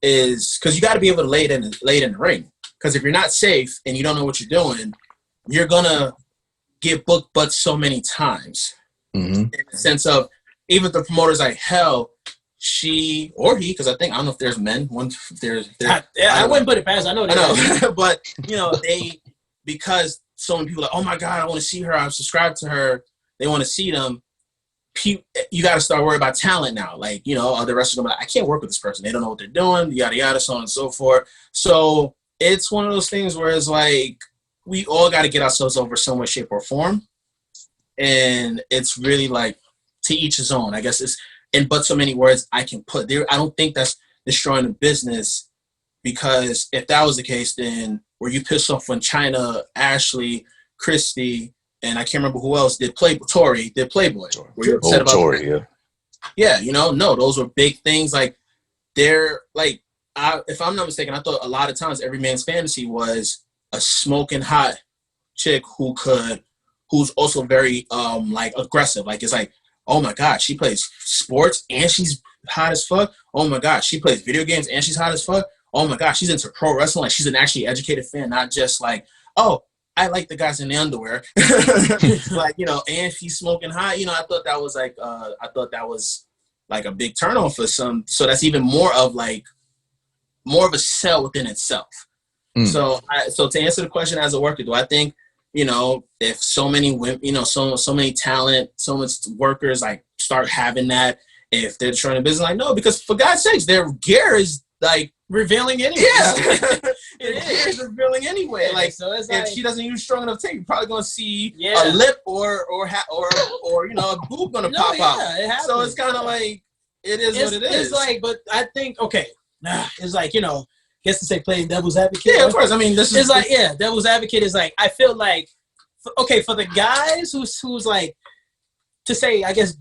is because you got to be able to lay it in the ring. Because if you're not safe and you don't know what you're doing, you're gonna get booked but so many times. Mm-hmm. In the sense of, even the promoters, like, hell, she or he, because I don't know if there's men. I wouldn't put it past. I know, but because so many people are like, oh my God, I want to see her. I'm subscribed to her. They want to see them. You got to start worrying about talent now. Like, other wrestlers are like, I can't work with this person. They don't know what they're doing. Yada yada, so on and so forth. So it's one of those things where it's like, we all got to get ourselves over some way, shape, or form, and it's really like, to each his own. I guess it's. And but so many words I can put there. I don't think that's destroying the business, because if that was the case, then were you pissed off when China, Ashley, Christy, and I can't remember who else did Tori did Playboy? Were you upset about Tori, that? Yeah, no, those were big things. Like, they're like, if I'm not mistaken, I thought a lot of times every man's fantasy was a smoking hot chick who's also very like aggressive. Like, it's like, oh my God, she plays sports and she's hot as fuck. Oh my God, she plays video games and she's hot as fuck. Oh my God, she's into pro wrestling. Like, she's an actually educated fan, not just like, oh, I like the guys in the underwear. Like, and she's smoking hot. I thought that was like a big turn on for some. So that's even more of a sell within itself. So to answer the question as a worker, do I think, if so many women, so many talent, so much workers like start having that, if they're trying to business, like, no, because for God's sakes, their gear is like revealing anyway. Yeah, it is revealing anyway. Yeah, like, so it's if she doesn't use strong enough tape, you're probably gonna see a lip or a boob gonna pop out. It happens. So it's kind of like it is what it is. It's like, but I think it's like guess to say playing devil's advocate. Yeah, of course. I mean, devil's advocate is like, I feel like, for the guys who's like, to say, I guess,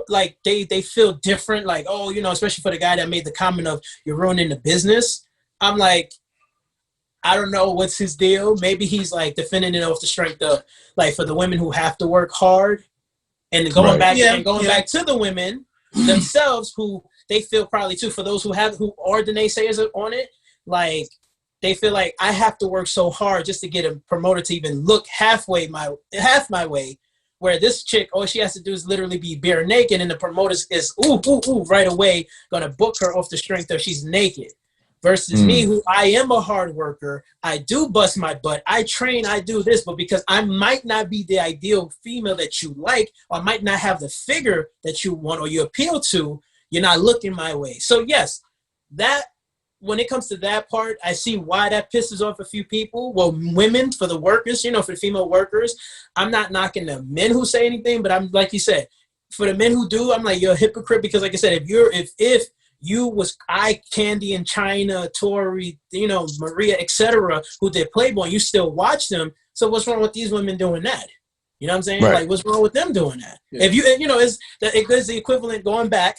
like they feel different, like, especially for the guy that made the comment of you're ruining the business. I'm like, I don't know what's his deal. Maybe he's like defending it off the strength of, like, for the women who have to work hard and going back to the women themselves who they feel probably too, for those who are the naysayers on it, like they feel like I have to work so hard just to get a promoter to even look half my way, where this chick, all she has to do is literally be bare naked, and the promoter is right away gonna book her off the strength of she's naked. Versus me, who I am a hard worker, I do bust my butt, I train, I do this, but because I might not be the ideal female that you like, or I might not have the figure that you want or you appeal to, you're not looking my way. So yes, that when it comes to that part, I see why that pisses off a few people. Well, women, for the workers, for the female workers, I'm not knocking the men who say anything, but I'm, like you said, for the men who do, I'm like, you're a hypocrite, because like I said, if you was eye candy in China, Tori, Maria, etc., who did Playboy, and you still watch them. So what's wrong with these women doing that? You know what I'm saying? Right. Like, what's wrong with them doing that? Yeah. If it's the equivalent, going back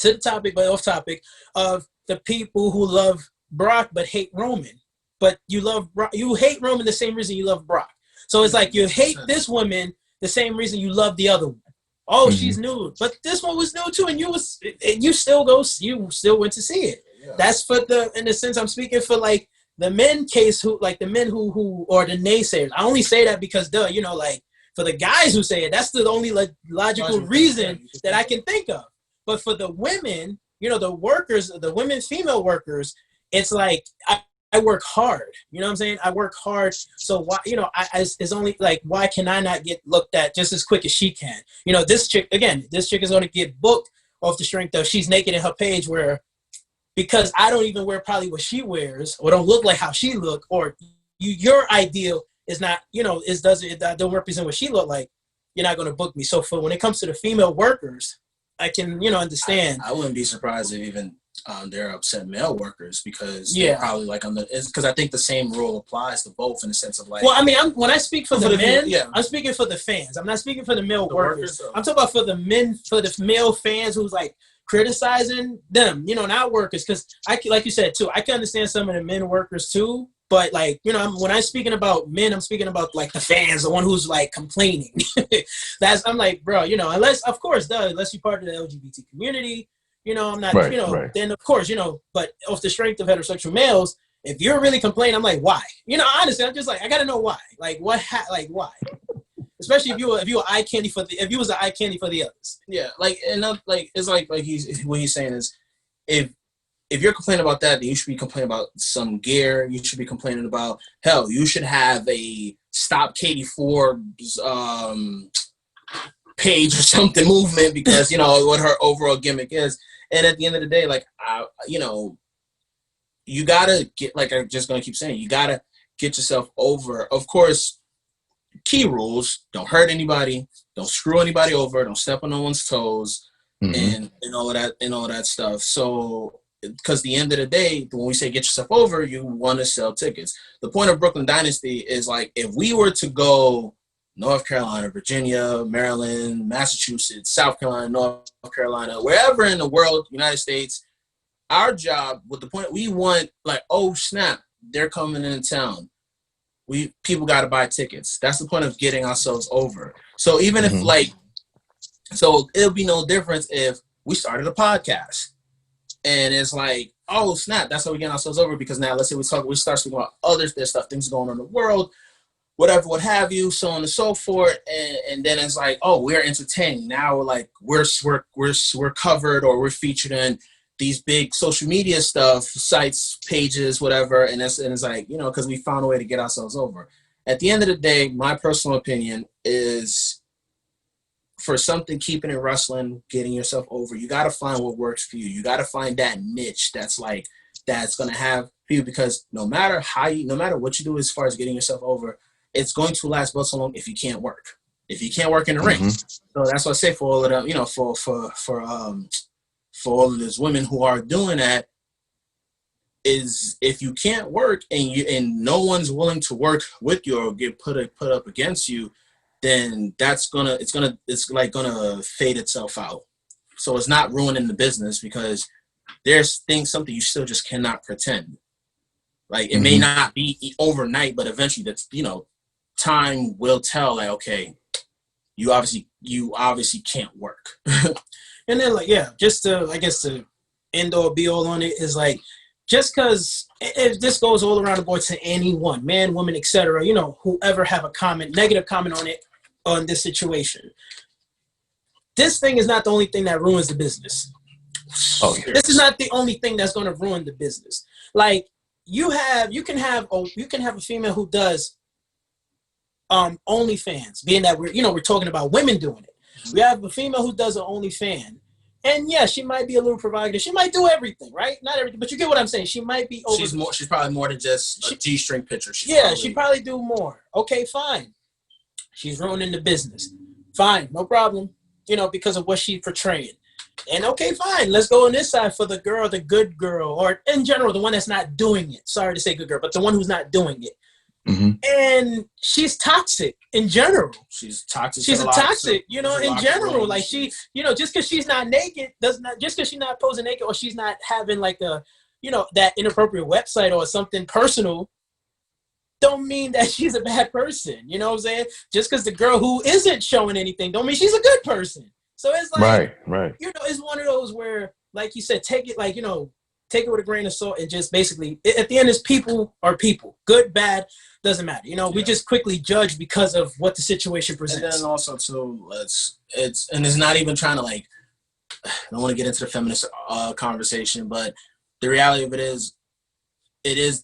to the topic, but off topic, of the people who love Brock but hate Roman. But you hate Roman the same reason you love Brock. So it's like you hate this woman the same reason you love the other one. Oh, she's nude, but this one was nude too, and you still went to see it. Yeah. That's in the sense I'm speaking for, like, the men case, who, like, the men who or the naysayers. I only say that because like, for the guys who say it, that's the only logical reason that I can think of. But for the women, the workers, the female workers, it's like, I work hard. You know what I'm saying? I work hard. So why, it's only like, why can I not get looked at just as quick as she can? This chick is going to get booked off the strength of she's naked in her page, because I don't even wear probably what she wears, or don't look like how she look, or your ideal is not, it don't represent what she look like. You're not going to book me. So when it comes to the female workers, I can, understand. I wouldn't be surprised if even they're upset male workers, because they're probably like because I think the same rule applies to both, in the sense of, like. Well, I mean, when I speak for the men, I'm speaking for the fans. I'm not speaking for the male workers. I'm talking about for the men, for the male fans who's like criticizing them, not workers. Because like you said too, I can understand some of the men workers too. But, like, when I'm speaking about men, I'm speaking about, like, the fans, the one who's, like, complaining. I'm like, bro, unless you're part of the LGBT community, I'm not, right. Then of course, but off the strength of heterosexual males, if you're really complaining, I'm like, why? Honestly, I'm just like, I gotta know why. Like, why? Especially if you was an eye candy for the others. Yeah, like, and like, it's like what he's saying is, if you're complaining about that, then you should be complaining about some gear. You should be complaining about, hell, you should have a Stop Katie Forbes page or something, movement, because, what her overall gimmick is. And at the end of the day, like, you gotta get, like, I'm just gonna keep saying, you gotta get yourself over. Of course, key rules: don't hurt anybody, don't screw anybody over, don't step on no one's toes, and all of that stuff. So, because the end of the day, when we say get yourself over, you want to sell tickets. The point of Brooklyn Dynasty is, like, if we were to go North Carolina, Virginia, Maryland, Massachusetts, South Carolina, North Carolina, wherever in the world, United States, our job, with the point, we want, like, oh snap, they're coming into town. People got to buy tickets. That's the point of getting ourselves over. So even if, like, so it'll be no difference if we started a podcast. And it's like, oh snap, that's how we get ourselves over, because now let's say we start speaking about there's stuff, things going on in the world, whatever, what have you, so on and so forth, and then it's like, oh, we're entertaining. Now we're like, we're covered, or we're featured in these big social media stuff, sites, pages, whatever, and it's like, you know, because we found a way to get ourselves over. At the end of the day, my personal opinion is, for something keeping it wrestling, getting yourself over, you got to find what works for you. You got to find that niche that's going to have for you, because no matter what you do as far as getting yourself over, it's going to last but so long if you can't work. If you can't work in the ring. So that's what I say for all of them, you know, for all of those women who are doing that, is if you can't work and no one's willing to work with you or get put up against you, then it's gonna fade itself out. So it's not ruining the business, because there's something you still just cannot pretend. Like, it may not be overnight, but eventually that's, you know, time will tell, like, okay, you obviously can't work. And then, like, yeah, just to, I guess, to end or be all on it is like, just because if this goes all around the board to anyone, man, woman, etc., you know, whoever have a negative comment on this situation, this thing is not the only thing that ruins the business. Oh, yes. This is not the only thing that's going to ruin the business. Like, you can have a female who does OnlyFans, being that we're talking about women doing it. We have a female who does an OnlyFans, and yeah, she might be a little provocative. She might do everything, right? Not everything, but you get what I'm saying. She might be over. She's probably more than just a G-string picture. She'd probably do more. Okay, fine. She's ruining the business. Fine, no problem. You know, because of what she's portraying. And okay, fine. Let's go on this side for the girl, the good girl, or in general, the one that's not doing it. Sorry to say good girl, but the one who's not doing it. And she's toxic in general. She's toxic. She's toxic, you know, in general. Like, she, you know, just because she's not naked just because she's not posing naked, or she's not having like a, you know, that inappropriate website or something personal, don't mean that she's a bad person. You know what I'm saying? Just because the girl who isn't showing anything don't mean she's a good person. So it's like, right. You know, it's one of those where, like you said, take it like, you know, take it with a grain of salt, and just basically, at the end, is people are people. Good, bad, doesn't matter. You know, we just quickly judge because of what the situation presents. And then also, too, it's not even trying to, like, I don't want to get into the feminist conversation, but the reality of it is, it is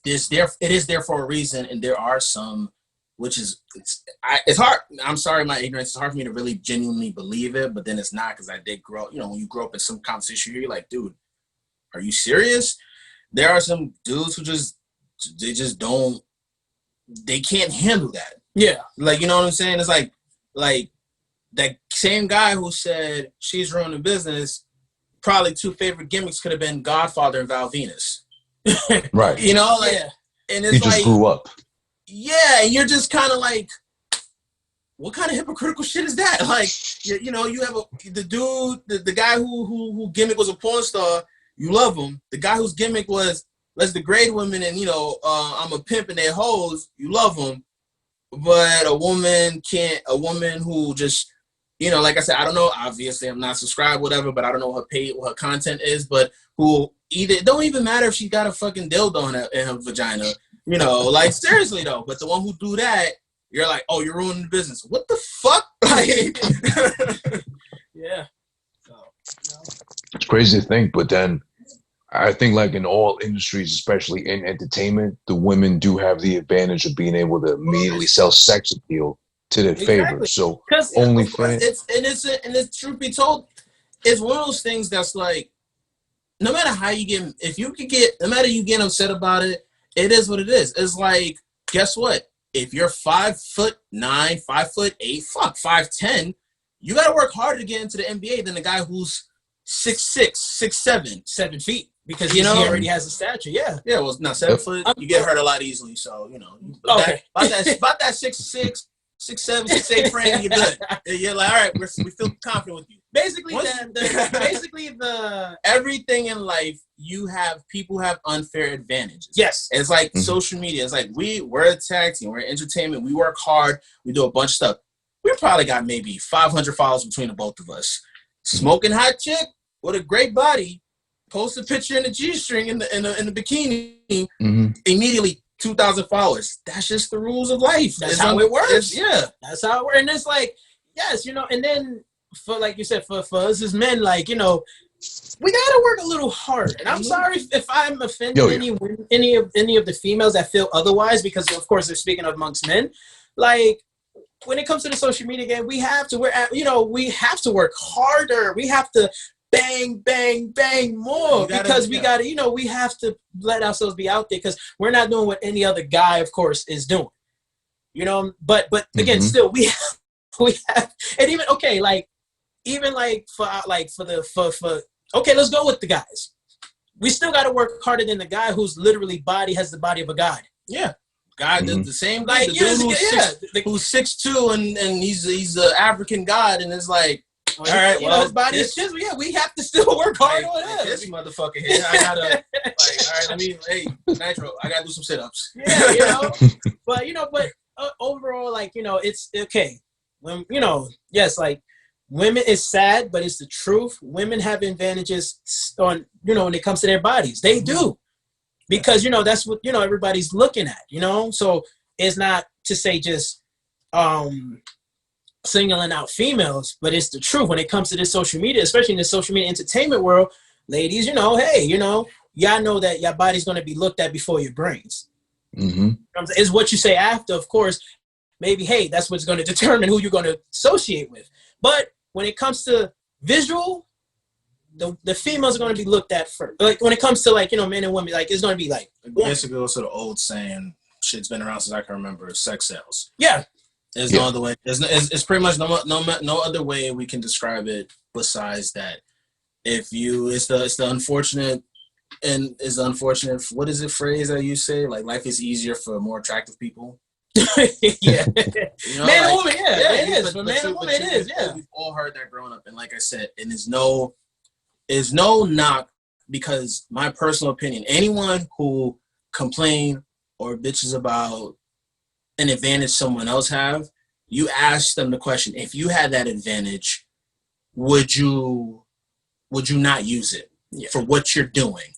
there for a reason, and there are some, which is, it's hard. I'm sorry, my ignorance. It's hard for me to really genuinely believe it, but then it's not, because I did grow up. You know, when you grow up in some conversation, you're like, dude, are you serious? There are some dudes who they can't handle that. Yeah. Like, you know what I'm saying? It's like that same guy who said she's ruining business, probably two favorite gimmicks could have been Godfather and Val Venus. Right. You know, like, and it's he just like, grew up. Yeah, and you're just kind of like, what kind of hypocritical shit is that? Like, you know, you have the dude, the guy who gimmick was a porn star, you love him. The guy whose gimmick was, let's degrade women and, you know, I'm a pimp and they're hoes, you love him. But a woman who just, you know, like I said, I don't know, obviously I'm not subscribed, whatever, but I don't know what her content is, but who it don't even matter if she got a fucking dildo in her vagina, you know, like, seriously though, but the one who do that, you're like, oh, you're ruining the business. What the fuck? Like, yeah. So, you know. It's crazy to think, but then I think, like, in all industries, especially in entertainment, the women do have the advantage of being able to immediately sell sex appeal to their favor. So OnlyFans, it's truth be told, it's one of those things that's like, no matter how you get, no matter you get upset about it, it is what it is. It's like, guess what? If you're 5'9", 5'8", 5'10", you got to work harder to get into the NBA than the guy who's 6'6", 6'7", 7 feet. Because he already has a stature, yeah. Yeah, well, no, 7 foot, you get hurt a lot easily, so, you know. Okay. About that 6'6", 6'7", 6'8" frame, you're good. You're like, all right, we feel confident with you. Basically, everything in life, people have unfair advantages. Yes. It's like social media. It's like we're a tag team, we're entertainment, we work hard, we do a bunch of stuff. We probably got maybe 500 followers between the both of us. Smoking hot chick with a great body, post a picture in the G-string in the bikini, immediately 2,000 followers. That's just the rules of life. That's how it works. Yeah. That's how it works. And it's like, yes, you know, and then for, like you said, for us as men, like, you know, we gotta work a little hard. And I'm sorry if I'm offending any of the females that feel otherwise, because of course they're speaking amongst men. Like, when it comes to the social media game, we have to work harder. We have to bang, bang, bang more, because we got to, we have to let ourselves be out there, because we're not doing what any other guy, of course, is doing. But again, still we have, and even okay, let's go with the guys. We still got to work harder than the guy whose literally has the body of a god. Yeah. God, the same guy, the dude who's 6'2" and he's an African god, and it's like, all right, well, his body is just, we have to still work hard on it. This motherfucker here, I gotta, all right, hey, Nitro, I gotta do some sit-ups. Yeah, but overall, it's okay. When, yes, women, is sad, but it's the truth. Women have advantages on, when it comes to their bodies. They do. Because, that's what, everybody's looking at, So it's not to say just singling out females, but it's the truth when it comes to this social media, especially in the social media entertainment world. Ladies, hey, y'all know that your body's going to be looked at before your brains. It's what you say after, of course. Maybe, hey, that's what's going to determine who you're going to associate with. But when it comes to visual, the females are going to be looked at first. Like, when it comes to, men and women, it's going to be like... Basically, goes to the old saying, shit's been around since I can remember, sex sells. Yeah. There's no other way. It's pretty much no other way we can describe it besides that. It's the unfortunate, and it's unfortunate, what is the phrase that you say? Like, life is easier for more attractive people. Yeah. Man and woman, it is. But man and woman, it is, yeah. We've all heard that growing up, and like I said, and there's no knock, because my personal opinion, anyone who complain or bitches about an advantage someone else have, you ask them the question, if you had that advantage, would you not use it for what you're doing?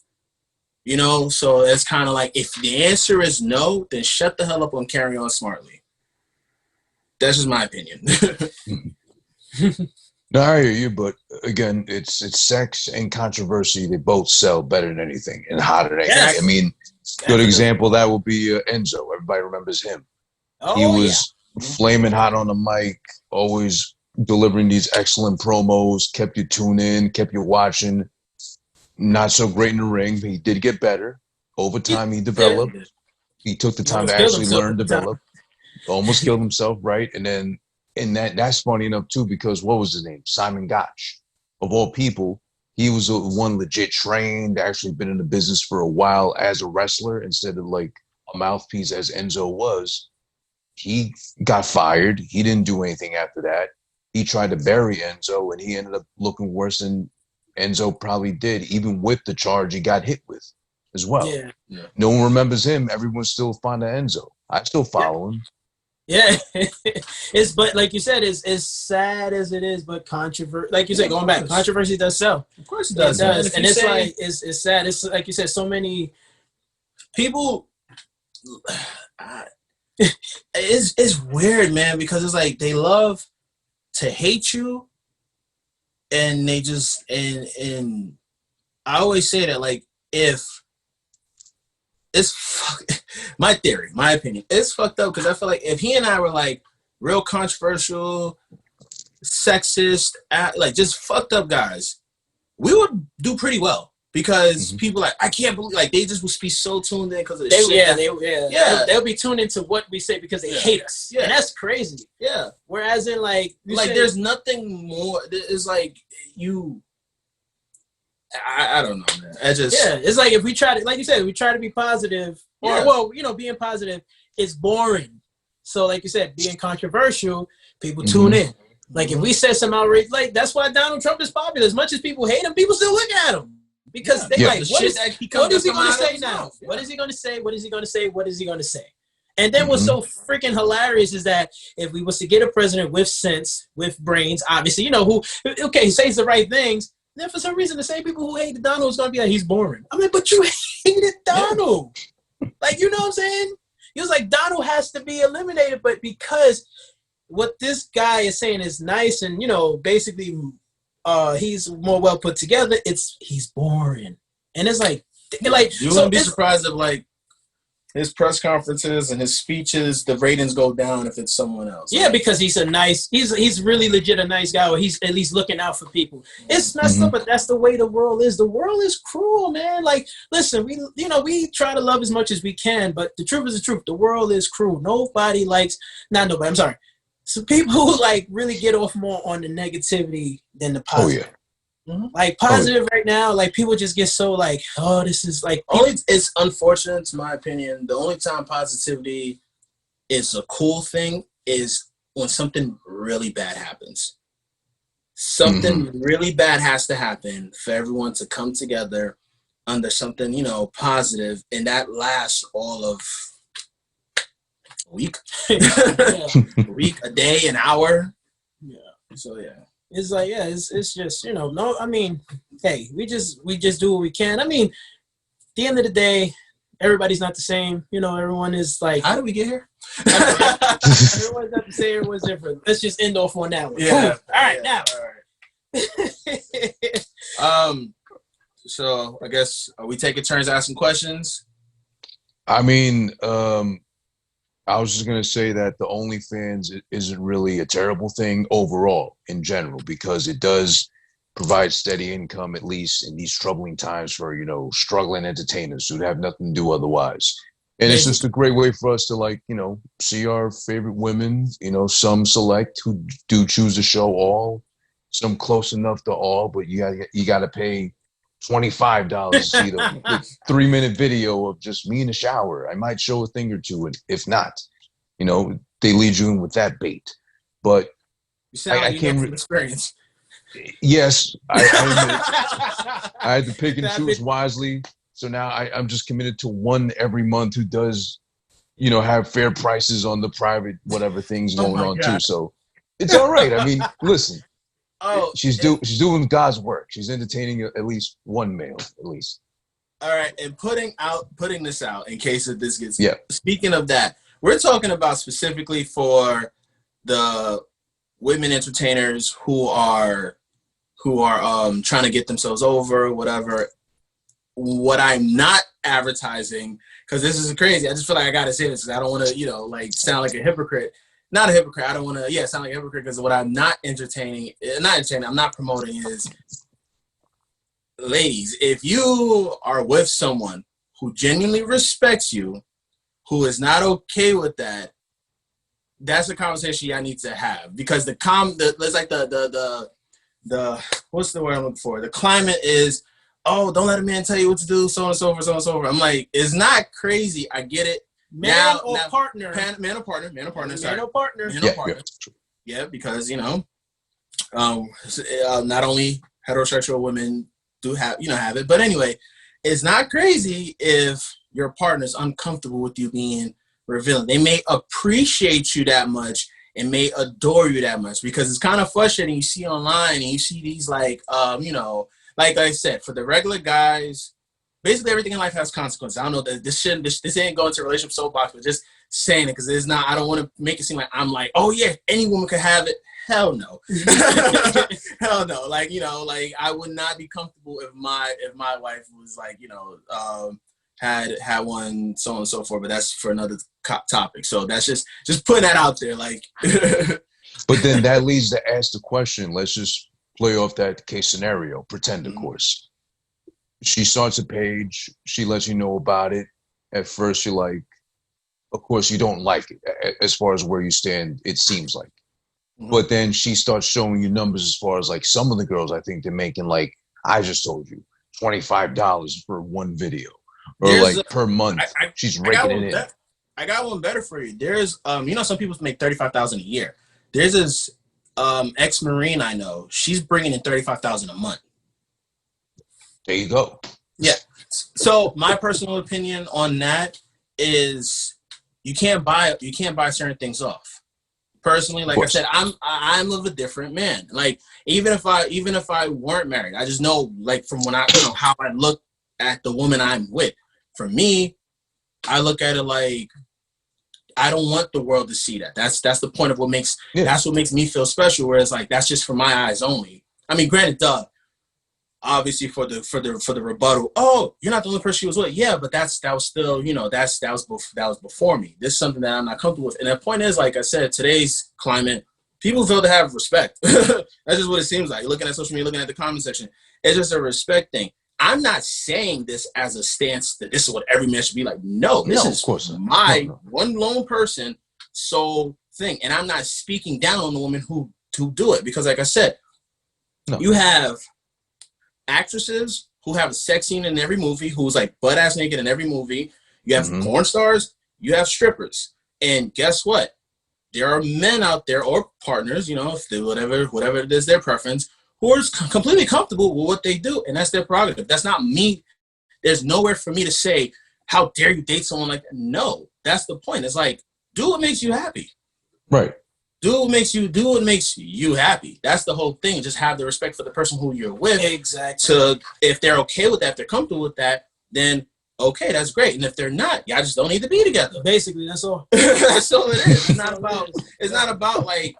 So it's kind of like, if the answer is no, then shut the hell up and carry on smartly. That's just my opinion. No, I hear you, but again, it's sex and controversy. They both sell better than anything and hotter than anything. Yes. I mean, good example, that would be Enzo. Everybody remembers him. He was flaming hot on the mic, always delivering these excellent promos, kept you tuned in, kept you watching. Not so great in the ring, but he did get better. Over time, he developed. He took the time to actually learn, develop. Almost killed himself, right? And then, that's funny enough, too, because what was his name? Simon Gotch. Of all people, he was one legit trained, actually been in the business for a while as a wrestler instead of like a mouthpiece as Enzo was. He got fired. He didn't do anything after that. He tried to bury Enzo, and he ended up looking worse than Enzo probably did, even with the charge he got hit with as well. Yeah. No one remembers him. Everyone's still fond of Enzo. I still follow him. Yeah. But like you said, it's as sad as it is, but controversy. Like you said, going back, controversy does sell. Of course it does. It does. And it's sad. It's like you said, so many people. It's weird, man, because it's like they love to hate you, and they just and I always say that, like, if it's my theory, my opinion, it's fucked up, because I feel like if he and I were like real controversial, sexist, like just fucked up guys, we would do pretty well. Because people like, I can't believe, like, they just would be so tuned in because of the shit. They'll be tuned into what we say because they hate us. Yeah. And that's crazy. Yeah. Whereas in there's nothing more. It's like I don't know, man. It's like if we try to, like you said, we try to be positive, being positive is boring. So like you said, being controversial, people tune in. Like if we said some outrage, like that's why Donald Trump is popular. As much as people hate him, people still look at him. Because they like, what is he going to say now? What is he going to say? What is he going to say? What is he going to say? And then what's so freaking hilarious is that if we was to get a president with sense, with brains, obviously, who says the right things, then for some reason the same people who hated Donald is going to be like, he's boring. I mean, but you hated Donald. Like, you know what I'm saying? He was like, Donald has to be eliminated, but because what this guy is saying is nice and, basically he's more well put together. He's boring, and it's like you wouldn't be surprised if like his press conferences and his speeches, the ratings go down if it's someone else. Yeah, because he's really legit a nice guy, or he's at least looking out for people. It's messed up, but that's the way the world is. The world is cruel, man. Like, listen, we try to love as much as we can, but the truth is the truth. The world is cruel. I'm sorry. So people who like really get off more on the negativity than the positive. Oh, yeah. Like positive right now, like people just get so like, oh, this is like it's unfortunate, to my opinion. The only time positivity is a cool thing is when something really bad happens. Something really bad has to happen for everyone to come together under something, positive, and that lasts all of a week, a week, a day, an hour. Yeah. So yeah. It's like, yeah, it's just, no, I mean, hey, we just do what we can. I mean, at the end of the day, everybody's not the same. Everyone is like, how did we get here? Everyone's not the same. Everyone's different. Let's just end off on that one. Yeah. All right, now. All right. So I guess are we taking turns asking questions? I mean, I was just going to say that the OnlyFans isn't really a terrible thing overall in general, because it does provide steady income, at least in these troubling times for, struggling entertainers who'd have nothing to do otherwise. And it's just a great way for us to see our favorite women, some select who do choose to show all, some close enough to all, but you got to pay $25 to see the 3-minute video of just me in the shower. I might show a thing or two, and if not, they lead you in with that bait. But you sound like you have experience. Yes, I had to pick and choose wisely. So now I'm just committed to one every month who does, have fair prices on the private whatever things going on too. So it's all right. I mean, listen. She's doing God's work. She's entertaining at least one male, at least. All right, and putting this out in case that this gets. Yeah. Speaking of that, we're talking about specifically for the women entertainers who are trying to get themselves over, whatever. What I'm not advertising, because this is crazy. I just feel like I gotta say this because I don't want to, sound like a hypocrite. Not a hypocrite. I don't want to, sound like a hypocrite, because what I'm not I'm not promoting is, ladies, if you are with someone who genuinely respects you, who is not okay with that, that's a conversation y'all need to have, because the what's the word I'm looking for? The climate is, oh, don't let a man tell you what to do, so on and so forth, so on and so forth. I'm like, it's not crazy. I get it. Man or partner. Man or partner. Yeah, because, not only heterosexual women do have it, but anyway, it's not crazy if your partner's uncomfortable with you being revealing. They may appreciate you that much and may adore you that much, because it's kind of frustrating. You see online and you see these like I said, for the regular guys, basically everything in life has consequences. I don't know that this ain't going to a relationship soapbox, but just saying it, because it's not. I don't want to make it seem like I'm like, oh yeah, any woman could have it. Hell no. Hell no. I would not be comfortable if my wife was had one, so on and so forth. But that's for another topic. So that's just putting that out there. But then that leads to ask the question. Let's just play off that case scenario. Pretend, of course. She starts a page. She lets you know about it. At first, you're like, of course, you don't like it as far as where you stand, it seems like. Mm-hmm. But then she starts showing you numbers as far as some of the girls, I think they're making, I just told you, $25 for one video. Or per month. She's raking it in. I got one better for you. There's, some people make $35,000 a year. There's this ex-Marine I know. She's bringing in $35,000 a month. There you go. Yeah. So my personal opinion on that is you can't buy certain things off. Personally, like I said, I'm of a different man. Even if I weren't married, I just know from when how I look at the woman I'm with. For me, I look at it like I don't want the world to see that. That's the point of that's what makes me feel special. Whereas that's just for my eyes only. I mean, granted, obviously for the rebuttal. Oh, you're not the only person she was with. Yeah, but that was still, you know, that was before me. This is something that I'm not comfortable with. And the point is, like I said, today's climate, people fail to have respect. That's just what it seems like. Looking at social media, looking at the comment section, it's just a respect thing. I'm not saying this as a stance that this is what every man should be like. No, this is of course my one lone person sole thing, and I'm not speaking down on the women who do it, because, like I said, you have actresses who have a sex scene in every movie, who's like butt ass naked in every movie. You have porn stars, you have strippers, and guess what? There are men out there, or partners, you know, if they, whatever it is their preference, who are completely comfortable with what they do, and that's their prerogative. That's not me. There's nowhere for me to say, how dare you date someone like that? No, that's the point. It's like, do what makes you happy. Right. Do what makes you happy. That's the whole thing. Just have the respect for the person who you're with. Exactly. So if they're okay with that, if they're comfortable with that, then okay, that's great. And if they're not, y'all just don't need to be together. Basically, that's all. That's all it is. It's not about like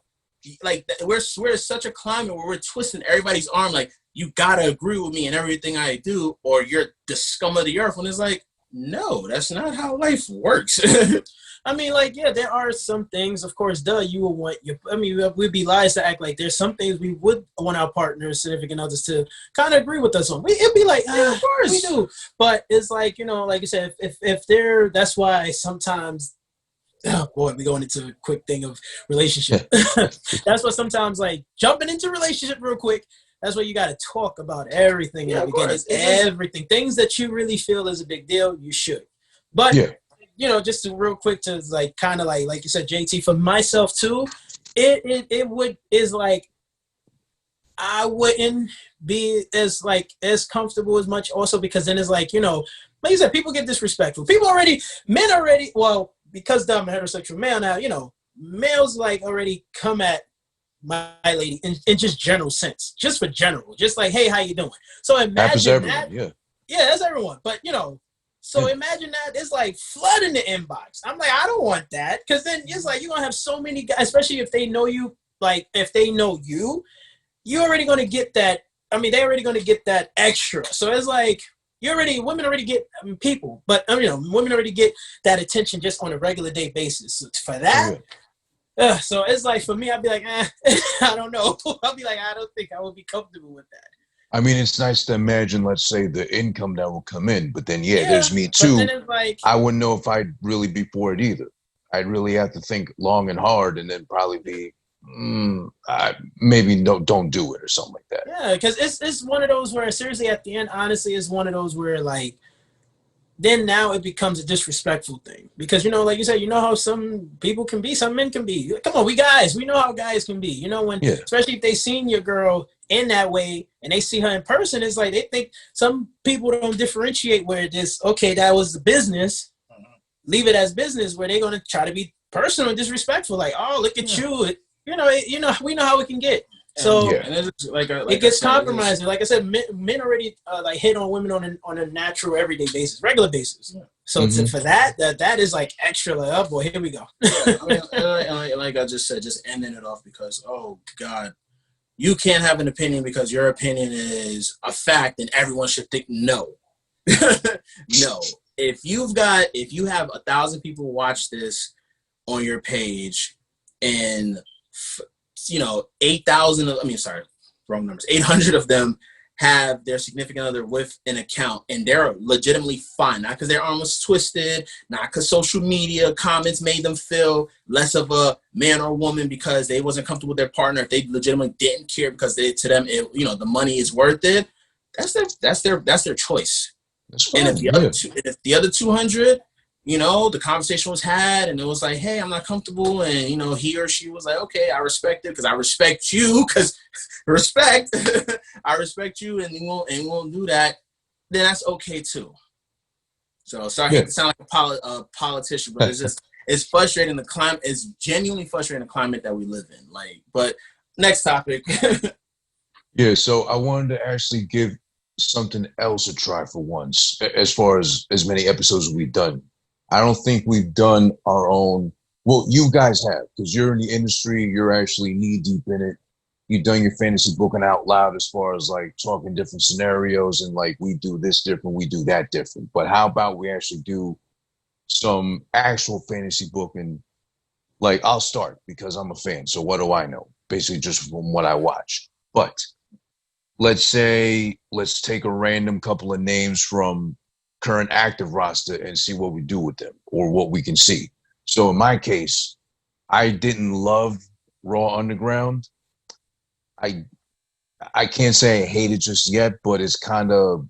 we're in such a climate where we're twisting everybody's arm, like, you gotta agree with me in everything I do, or you're the scum of the earth. When it's like, no, that's not how life works. I mean, like, yeah, there are some things, of course, you will want we'd be lies to act like there's some things we would want our partners, significant others, to kind of agree with us on. It'd be like, of course we do. But it's like, you know, like you said, if they're, that's why sometimes, oh boy, we going into a quick thing of relationship. That's why sometimes, like, jumping into relationship real quick, that's why you got to talk about everything in the beginning. Everything. Things that you really feel is a big deal, you should. But, you know, just to real quick to, like, kind of like you said, JT, for myself too, is like, I wouldn't be as comfortable as much also, because then it's like, you know, like you said, people get disrespectful. Men already, well, because I'm a heterosexual male now, you know, males like already come at my lady in just general sense, just for general, just like, hey, how you doing? So imagine that. Yeah, that's everyone. But, you know, so imagine that it's like flooding the inbox. I'm like, I don't want that, because then it's like you're gonna have so many guys, especially if they know you. Like, if they know you, you're already gonna get that. I mean, they're already gonna get that extra. So it's like women already get people, but you know, women already get that attention just on a regular day basis. So for that. So it's like, for me, I'd be like, I don't know. I'll be like, I don't think I would be comfortable with that. I mean, it's nice to imagine, let's say, the income that will come in, but then, there's me too. Like, I wouldn't know if I'd really be for it either. I'd really have to think long and hard, and then probably be, maybe don't do it or something like that. Yeah, because it's one of those where, seriously, at the end, honestly, it's one of those where, like, then now it becomes a disrespectful thing, because, you know, like you said, you know how some people can be, some men can be. Come on, we know how guys can be. You know, when especially if they seen your girl in that way and they see her in person, it's like they think, some people don't differentiate where this, okay, that was the business, leave it as business, where they're gonna try to be personal and disrespectful, like, oh, look at you, we know how it can get. So and it gets compromising. Like I said, men already like hit on women on a natural, everyday basis, regular basis. So for that is like extra. Like, oh boy, here we go. I mean, like I just said, just ending it off, because, oh God, you can't have an opinion because your opinion is a fact, and everyone should think no. No. If you have 1,000 people watch this on your page, and 800 of them have their significant other with an account, and they're legitimately fine, not because their arm was twisted, not because social media comments made them feel less of a man or woman because they wasn't comfortable with their partner. If they legitimately didn't care because to them, the money is worth it, that's their choice. And if the other 200, the conversation was had, and it was like, hey, I'm not comfortable, and he or she was like, okay, I respect it because I respect you, because respect, I respect you, and we won't do that, then that's okay too. So sorry, I hate to sound like a politician, but it's frustrating. The climate is genuinely frustrating, the climate that we live in. Like, but next topic. So I wanted to actually give something else a try for once, as far as many episodes we've done. I don't think we've done our own. Well, you guys have, because you're in the industry. You're actually knee deep in it. you've done your fantasy booking out loud as far as like talking different scenarios and like we do this different, we do that different. But how about we actually do some actual fantasy booking? Like I'll start because I'm a fan. So what do I know? Basically just from what I watch. But let's take a random couple of names from current active roster and see what we do with them or what we can see. So in my case, I didn't love Raw Underground. I can't say I hate it just yet, but it's kind of,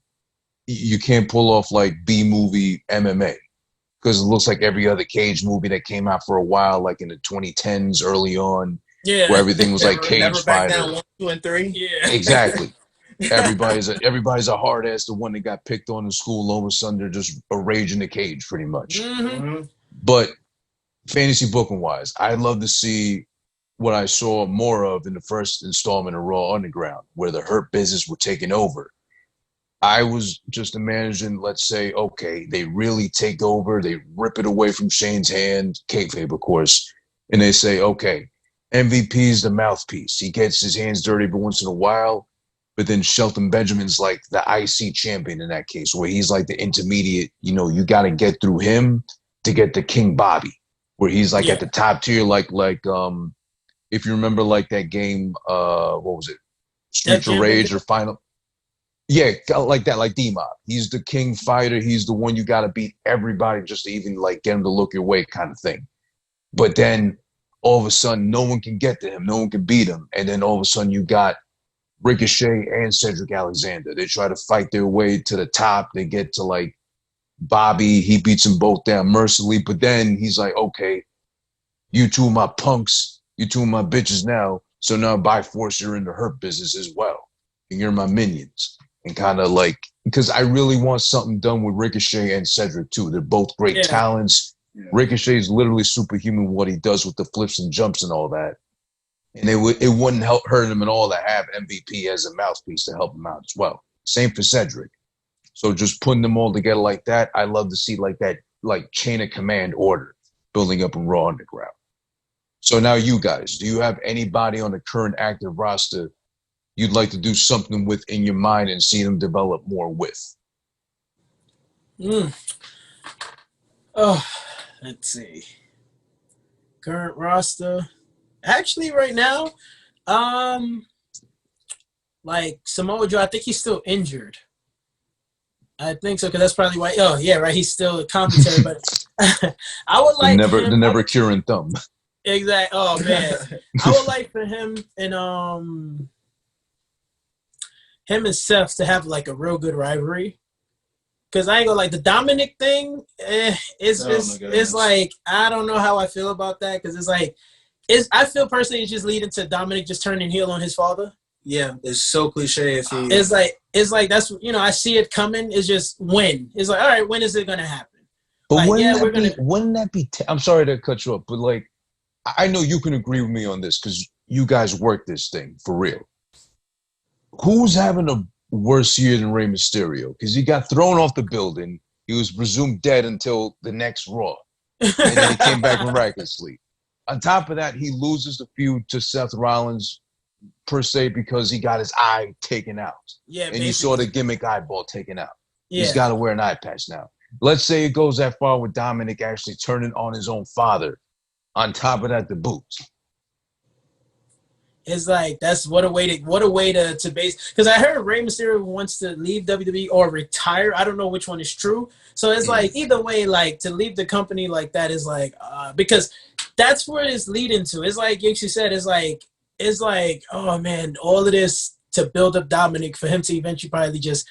you can't pull off like B-movie MMA because it looks like every other Cage movie that came out for a while, like in the 2010s early on, where everything was like Cage Never Back Fighter. Down 1, 2, and 3. Yeah. Exactly. Everybody's a hard ass, the one that got picked on in school. All of a sudden, they're just a rage in the cage, pretty much. Mm-hmm. But fantasy booking wise, I'd love to see what I saw more of in the first installment of Raw Underground, where the Hurt Business were taking over. I was just imagining, let's say, okay, they really take over, they rip it away from Shane's hand, kayfabe, of course, and they say, okay, MVP's the mouthpiece. He gets his hands dirty every once in a while, but then Shelton Benjamin's like the IC champion in that case, where he's like the intermediate, you got to get through him to get to King Bobby, where he's like at the top tier, like if you remember like that game, what was it? Streets of Rage or Final? Yeah, like that, like D-Mob. He's the king fighter. He's the one you got to beat everybody just to even like get him to look your way kind of thing. But then all of a sudden, no one can get to him. No one can beat him. And then all of a sudden you got Ricochet and Cedric Alexander. They try to fight their way to the top. They get to like Bobby. He beats them both down mercilessly. But then he's like, okay, you two are my punks. You two are my bitches now. So now by force, you're in the Hurt Business as well. And you're my minions. And kind of like, because I really want something done with Ricochet and Cedric too. They're both great talents. Yeah. Ricochet is literally superhuman with what he does with the flips and jumps and all that. And it wouldn't hurt him at all to have MVP as a mouthpiece to help him out as well. Same for Cedric. So just putting them all together like that, I love to see like that, like chain of command order building up in Raw Underground. So now you guys, do you have anybody on the current active roster you'd like to do something with in your mind and see them develop more with? Oh, let's see. Current roster. Actually, right now, like Samoa Joe, I think he's still injured. I think so, because that's probably why. Oh, yeah, right. He's still a commentary, but I would like the never curing thumb. Exactly. Oh man, I would like for him and Seth to have like a real good rivalry. Cause I ain't gonna like the Dominic thing. It's like I don't know how I feel about that. Cause it's like I feel personally it's just leading to Dominic just turning heel on his father. Yeah, it's so cliche. It's like that's I see it coming. It's just when. It's like all right, when is it gonna happen? But like, wouldn't that be? I'm sorry to cut you off, but like I know you can agree with me on this because you guys work this thing for real. Who's having a worse year than Rey Mysterio? Because he got thrown off the building. He was presumed dead until the next Raw. And then he came back miraculously. On top of that, he loses the feud to Seth Rollins, per se, because he got his eye taken out. Yeah, and you saw the gimmick eyeball taken out. Yeah. He's got to wear an eye patch now. Let's say it goes that far with Dominic actually turning on his own father. On top of that, the boots. It's like that's what a way to base, because I heard Rey Mysterio wants to leave WWE or retire. I don't know which one is true. So it's like either way, like to leave the company like that is like because that's where it's leading to. It's like you said, it's like oh man, all of this to build up Dominic for him to eventually probably just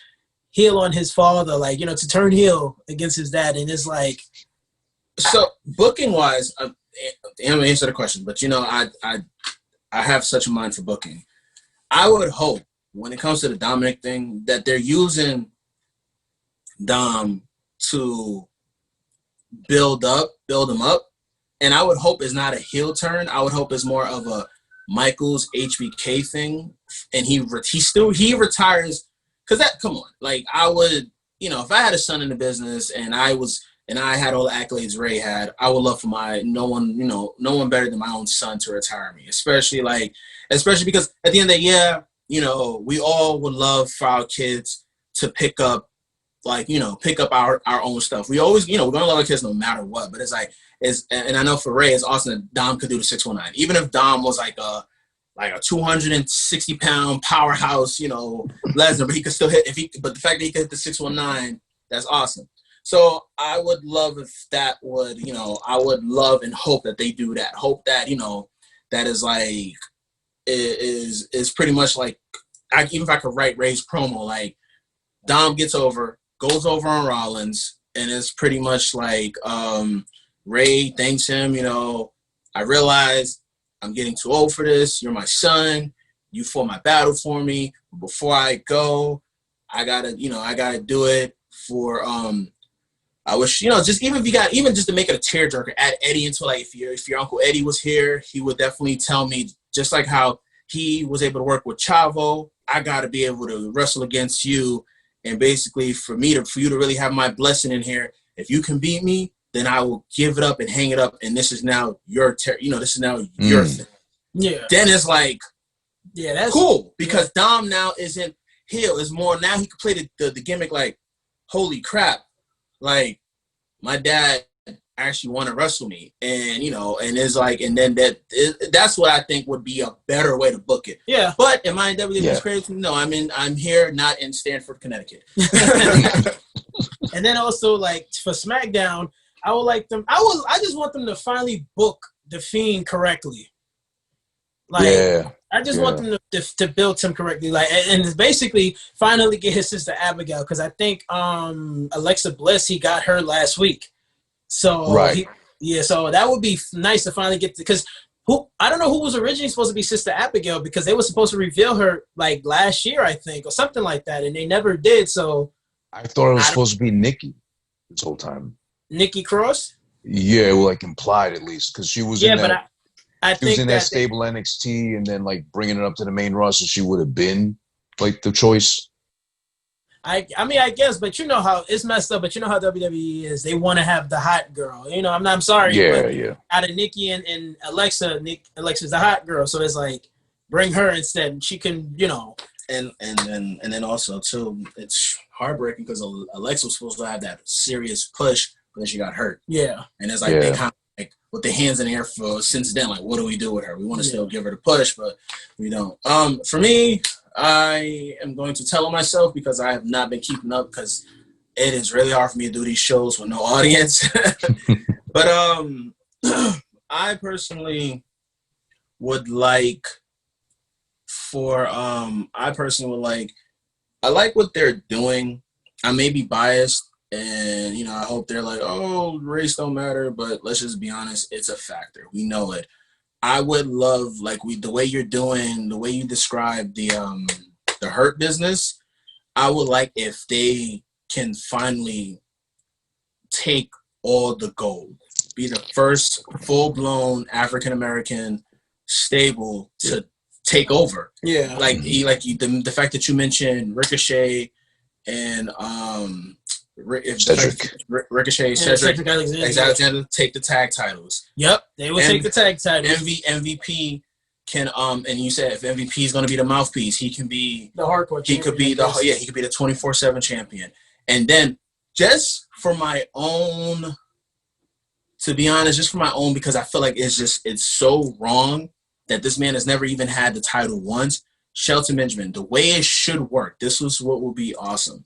heel on his father, like to turn heel against his dad, and it's like so booking wise. I'm gonna answer the question, but I have such a mind for booking. I would hope when it comes to the Dominic thing that they're using Dom to build him up. And I would hope it's not a heel turn. I would hope it's more of a Michaels HBK thing. And he retires. Cause come on, like I would, if I had a son in the business and and I had all the accolades Ray had, I would love for no one better than my own son to retire me. Especially because at the end of the year, we all would love for our kids to pick up our own stuff. We always, we're gonna love our kids no matter what. But and I know for Ray, it's awesome that Dom could do the 619. Even if Dom was like a 260-pound powerhouse, Lesnar, but he could still hit but the fact that he could hit the 619, that's awesome. So I would love if that would, I would love and hope that they do that. Hope that, that is like, is pretty much like, even if I could write Ray's promo, like Dom goes over on Rollins, and it's pretty much like Ray thanks him, I realize I'm getting too old for this. You're my son. You fought my battle for me. Before I go, I gotta do it for I wish, just even if you got, even just to make it a tearjerker, add Eddie into, like, if your Uncle Eddie was here, he would definitely tell me, just like how he was able to work with Chavo, I got to be able to wrestle against you. And basically for you to really have my blessing in here, if you can beat me, then I will give it up and hang it up. And this is now your this is now your thing. Yeah. Then it's like, yeah, that's cool, because Dom now isn't heel. It's more, now he can play the gimmick like, holy crap, like my dad actually want to wrestle me, and and it's like, and then that's what I think would be a better way to book it. Yeah. But am I in WWE's crazy? No, I'm here, not in Stamford, Connecticut. And then also, like, for SmackDown, I would like them. I just want them to finally book The Fiend correctly. Like, I just want them to build him correctly, like, and basically finally get his sister Abigail, because I think Alexa Bliss, he got her last week, so so that would be nice to finally get because I don't know who was originally supposed to be Sister Abigail, because they were supposed to reveal her like last year, I think, or something like that, and they never did. So I thought it was supposed to be Nikki this whole time. Nikki Cross. Yeah, well, like implied at least, because she was in that. But I she was in that stable NXT, and then like bringing it up to the main roster, she would have been like the choice. I mean, I guess, but you know how it's messed up. But you know how WWE is; they want to have the hot girl. I'm sorry. Yeah. Out of Nikki and Alexa, Alexa's the hot girl, so it's like bring her instead, and she can, And then also too, it's heartbreaking because Alexa was supposed to have that serious push, but then she got hurt. Yeah. And it's like they kind of like with their hands in the air for since then. Like, what do we do with her? We want to still give her the push, but we don't. For me, I am going to tell on myself because I have not been keeping up, because it is really hard for me to do these shows with no audience. But I personally would like for I like what they're doing. I may be biased, and I hope they're like, oh, race don't matter, but let's just be honest, it's a factor. We know it. I would love, like, the way you're doing, the way you describe the Hurt Business. I would like if they can finally take all the gold, be the first full-blown African-American stable to take over. Yeah. The fact that you mentioned Ricochet and Ricochet, Cedric Alexander take the tag titles. Yep, they will take the tag titles. MVP can and you said if MVP is going to be the mouthpiece, he can be the hardcore. He could be the 24/7 champion. And then just for my own, to be honest, because I feel like it's so wrong that this man has never even had the title once. Shelton Benjamin, the way it should work, this was what would be awesome.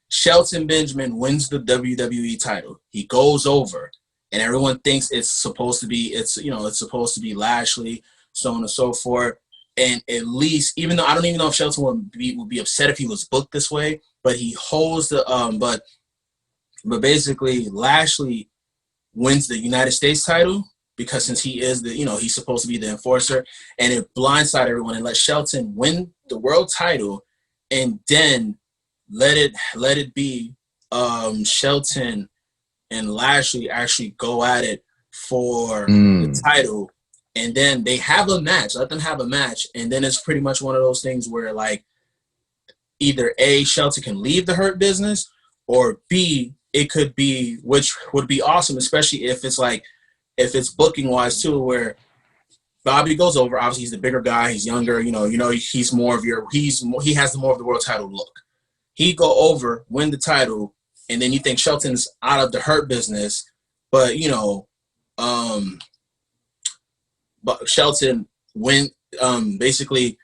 Shelton Benjamin wins the WWE title. He goes over, and everyone thinks it's supposed to be Lashley, so on and so forth. And at least, even though I don't even know if Shelton would be upset if he was booked this way, but he holds the but basically Lashley wins the United States title, because since he is he's supposed to be the enforcer, and it blindsided everyone and let Shelton win the world title, and then let it be Shelton and Lashley actually go at it for the title, and then they have a match. Let them have a match, and then it's pretty much one of those things where, like, either A, Shelton can leave the Hurt Business, or B, it could be, which would be awesome, especially if it's booking wise too, where Bobby goes over. Obviously, he's the bigger guy. He's younger. He's more of he has more of the world title look. He go over, win the title, and then you think Shelton's out of the Hurt business, but but Shelton win. Basically,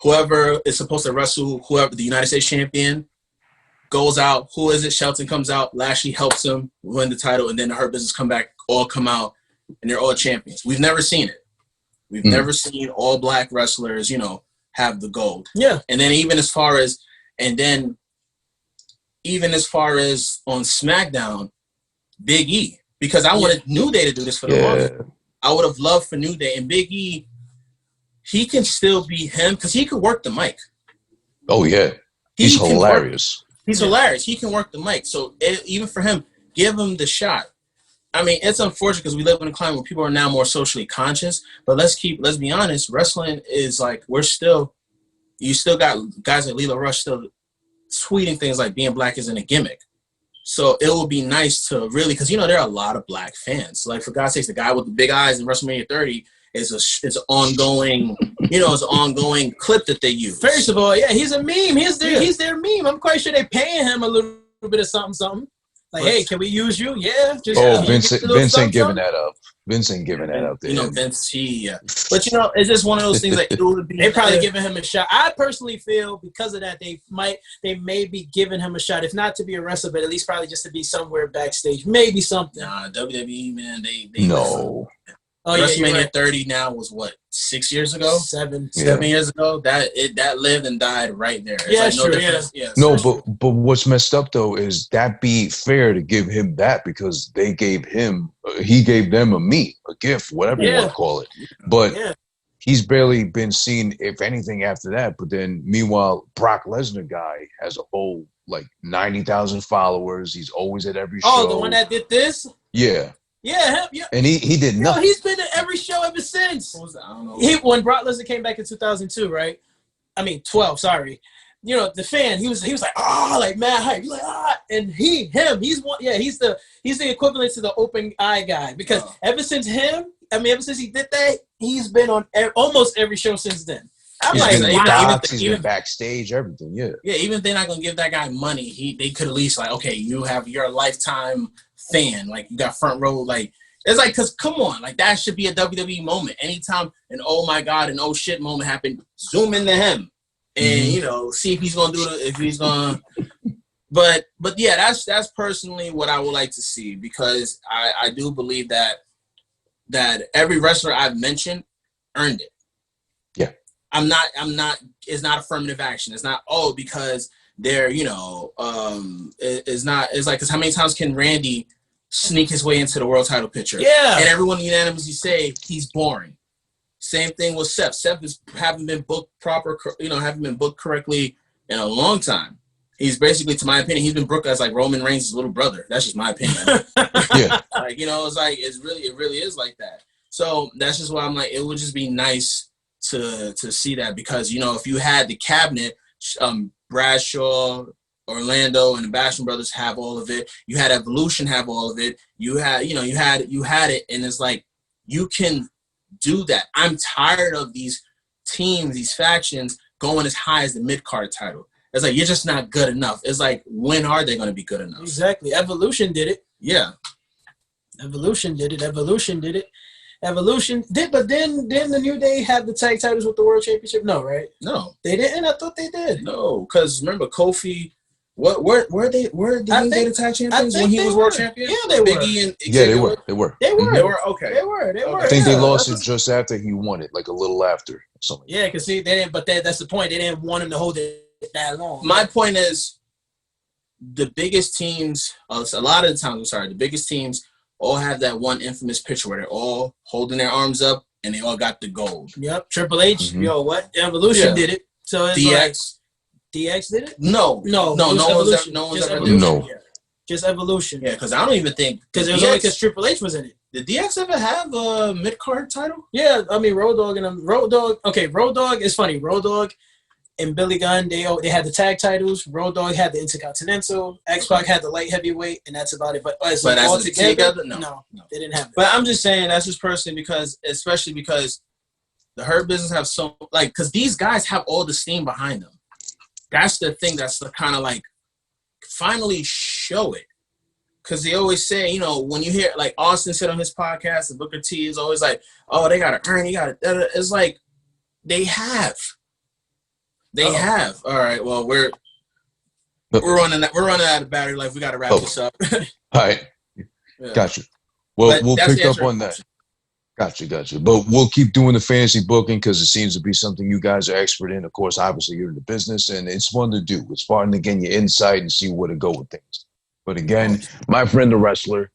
whoever is supposed to wrestle, whoever the United States champion goes out. Who is it? Shelton comes out. Lashley helps him win the title, and then the Hurt business come out, and they're all champions. We've never seen it. We've never seen all black wrestlers, have the gold. Yeah. And then even as far as on SmackDown, Big E, because I wanted New Day to do this for the longest. I would have loved for New Day, and Big E, he can still be him because he could work the mic. Oh yeah, he's hilarious. He's hilarious. He can work the mic. So even for him, give him the shot. I mean, it's unfortunate because we live in a climate where people are now more socially conscious. But let's be honest. Wrestling is like you still got guys like Lila Rush still tweeting things like being black isn't a gimmick. So it would be nice to really, because there are a lot of black fans. Like for God's sakes, the guy with the big eyes in WrestleMania 30 is an ongoing, it's an ongoing clip that they use. First of all, yeah, he's a meme. He's their meme. I'm quite sure they're paying him a little bit of something. Like, hey, can we use you? Yeah. Vince ain't giving that up. Vince ain't giving that up there. Vince, but it's just one of those things that it would be. They probably giving him a shot. I personally feel because of that, they may be giving him a shot, if not to be a wrestler, but at least probably just to be somewhere backstage, maybe something. Nah, WWE, man, they no. WrestleMania 30 now was what, 6 years ago? 7 years ago. That lived and died right there. It's but what's messed up though is that be fair to give him that because he gave them a gift, whatever you want to call it. But he's barely been seen, if anything, after that. But then meanwhile, Brock Lesnar guy has a whole 90,000 followers. He's always at every show. Oh, the one that did this? Yeah. Yeah, him, yeah. And he did nothing. He's been at every show ever since. What was that? I don't know. When Brock Lesnar came back in 2002, right? 12, sorry. The fan, he was like, mad hype. He's like, and he's the equivalent to the open eye guy because ever since he did that, he's been on almost every show since then. I'm he's been backstage, everything, yeah. Yeah, even if they're not gonna give that guy money, they could at least you have your lifetime fan, you got front row, it's because come on, that should be a WWE moment. Anytime an oh my god and oh shit moment happened, zoom into him and see if he's gonna do it, if he's gonna. But yeah, that's personally what I would like to see because I do believe that every wrestler I've mentioned earned it. Yeah, I'm not. It's not affirmative action. It's not because they're it's not. It's because how many times can Randy sneak his way into the world title picture? Yeah, and everyone unanimously say he's boring. Same thing with Seth. Seth haven't been booked correctly in a long time. He's basically, to my opinion, he's been booked as Roman Reigns' little brother. That's just my opinion. Yeah, it really is like that. So that's just why I'm it would just be nice to see that because if you had the cabinet, Bradshaw, Orlando, and the Basham brothers have all of it. You had Evolution have all of it. You had it, and it's you can do that. I'm tired of these teams, these factions going as high as the mid-card title. It's you're just not good enough. It's when are they going to be good enough? Exactly. Evolution did it. Yeah. Evolution did it. But then the New Day have the tag titles with the World Championship? No, right? No. They didn't? I thought they did. No, because remember Kofi, where did the New Day the tag champions when he was world champion? Yeah, they were. Biggie and they were. They were, okay. They were. I think they lost it just after he won it, a little after. Something. Yeah, because they didn't, but that's the point. They didn't want him to hold it that long. My point is the biggest teams, a lot of the times, the biggest teams all have that one infamous picture where they're all holding their arms up and they all got the gold. Yep. Triple H, Evolution did it. So it's DX. DX did it? No one's No. Just Evolution. Yeah, because I don't even think because it was only because Triple H was in it. Did DX ever have a mid card title? Yeah, I mean Road Dogg and Road Dogg. Okay, Road Dogg is funny. Road Dogg and Billy Gunn, they had the tag titles. Road Dogg had the Intercontinental. X-Pac had the light heavyweight, and that's about it. But as all together, no, they didn't have that. But I'm just saying that's just personally especially because the Hurt Business have so because these guys have all the steam behind them. That's the thing that's the kind of like finally show it. Because they always say, you know, when you hear like Austin said on his podcast, and Booker T is always like, oh, they got to earn, it's like they have. They have. All right, well, we're running out of battery life. We got to wrap this up. All right. Yeah. Gotcha. Well, we'll pick up on that. Gotcha. But we'll keep doing the fantasy booking because it seems to be something you guys are expert in. Of course, obviously, you're in the business, and it's fun to do. It's fun to get your insight and see where to go with things. But again, my friend the wrestler,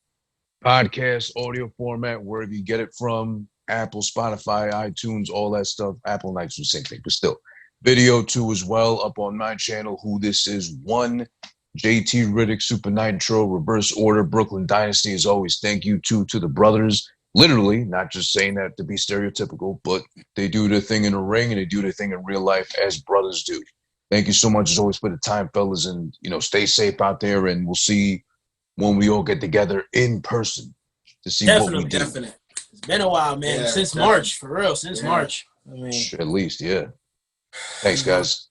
podcast, audio format, wherever you get it from, Apple, Spotify, iTunes, all that stuff. Apple and iTunes, same thing, but still. Video too as well up on my channel, Who This Is 1, JT Riddick, Super Nitro, Reverse Order, Brooklyn Dynasty. As always, thank you to the brothers. Literally, not just saying that to be stereotypical, but they do their thing in the ring and they do their thing in real life as brothers do. Thank you so much as always for the time, fellas, and stay safe out there. And we'll see when we all get together in person to see what we do. Definitely. It's been a while, man. Since March, for real. Since March. I mean, at least, yeah. Thanks, guys.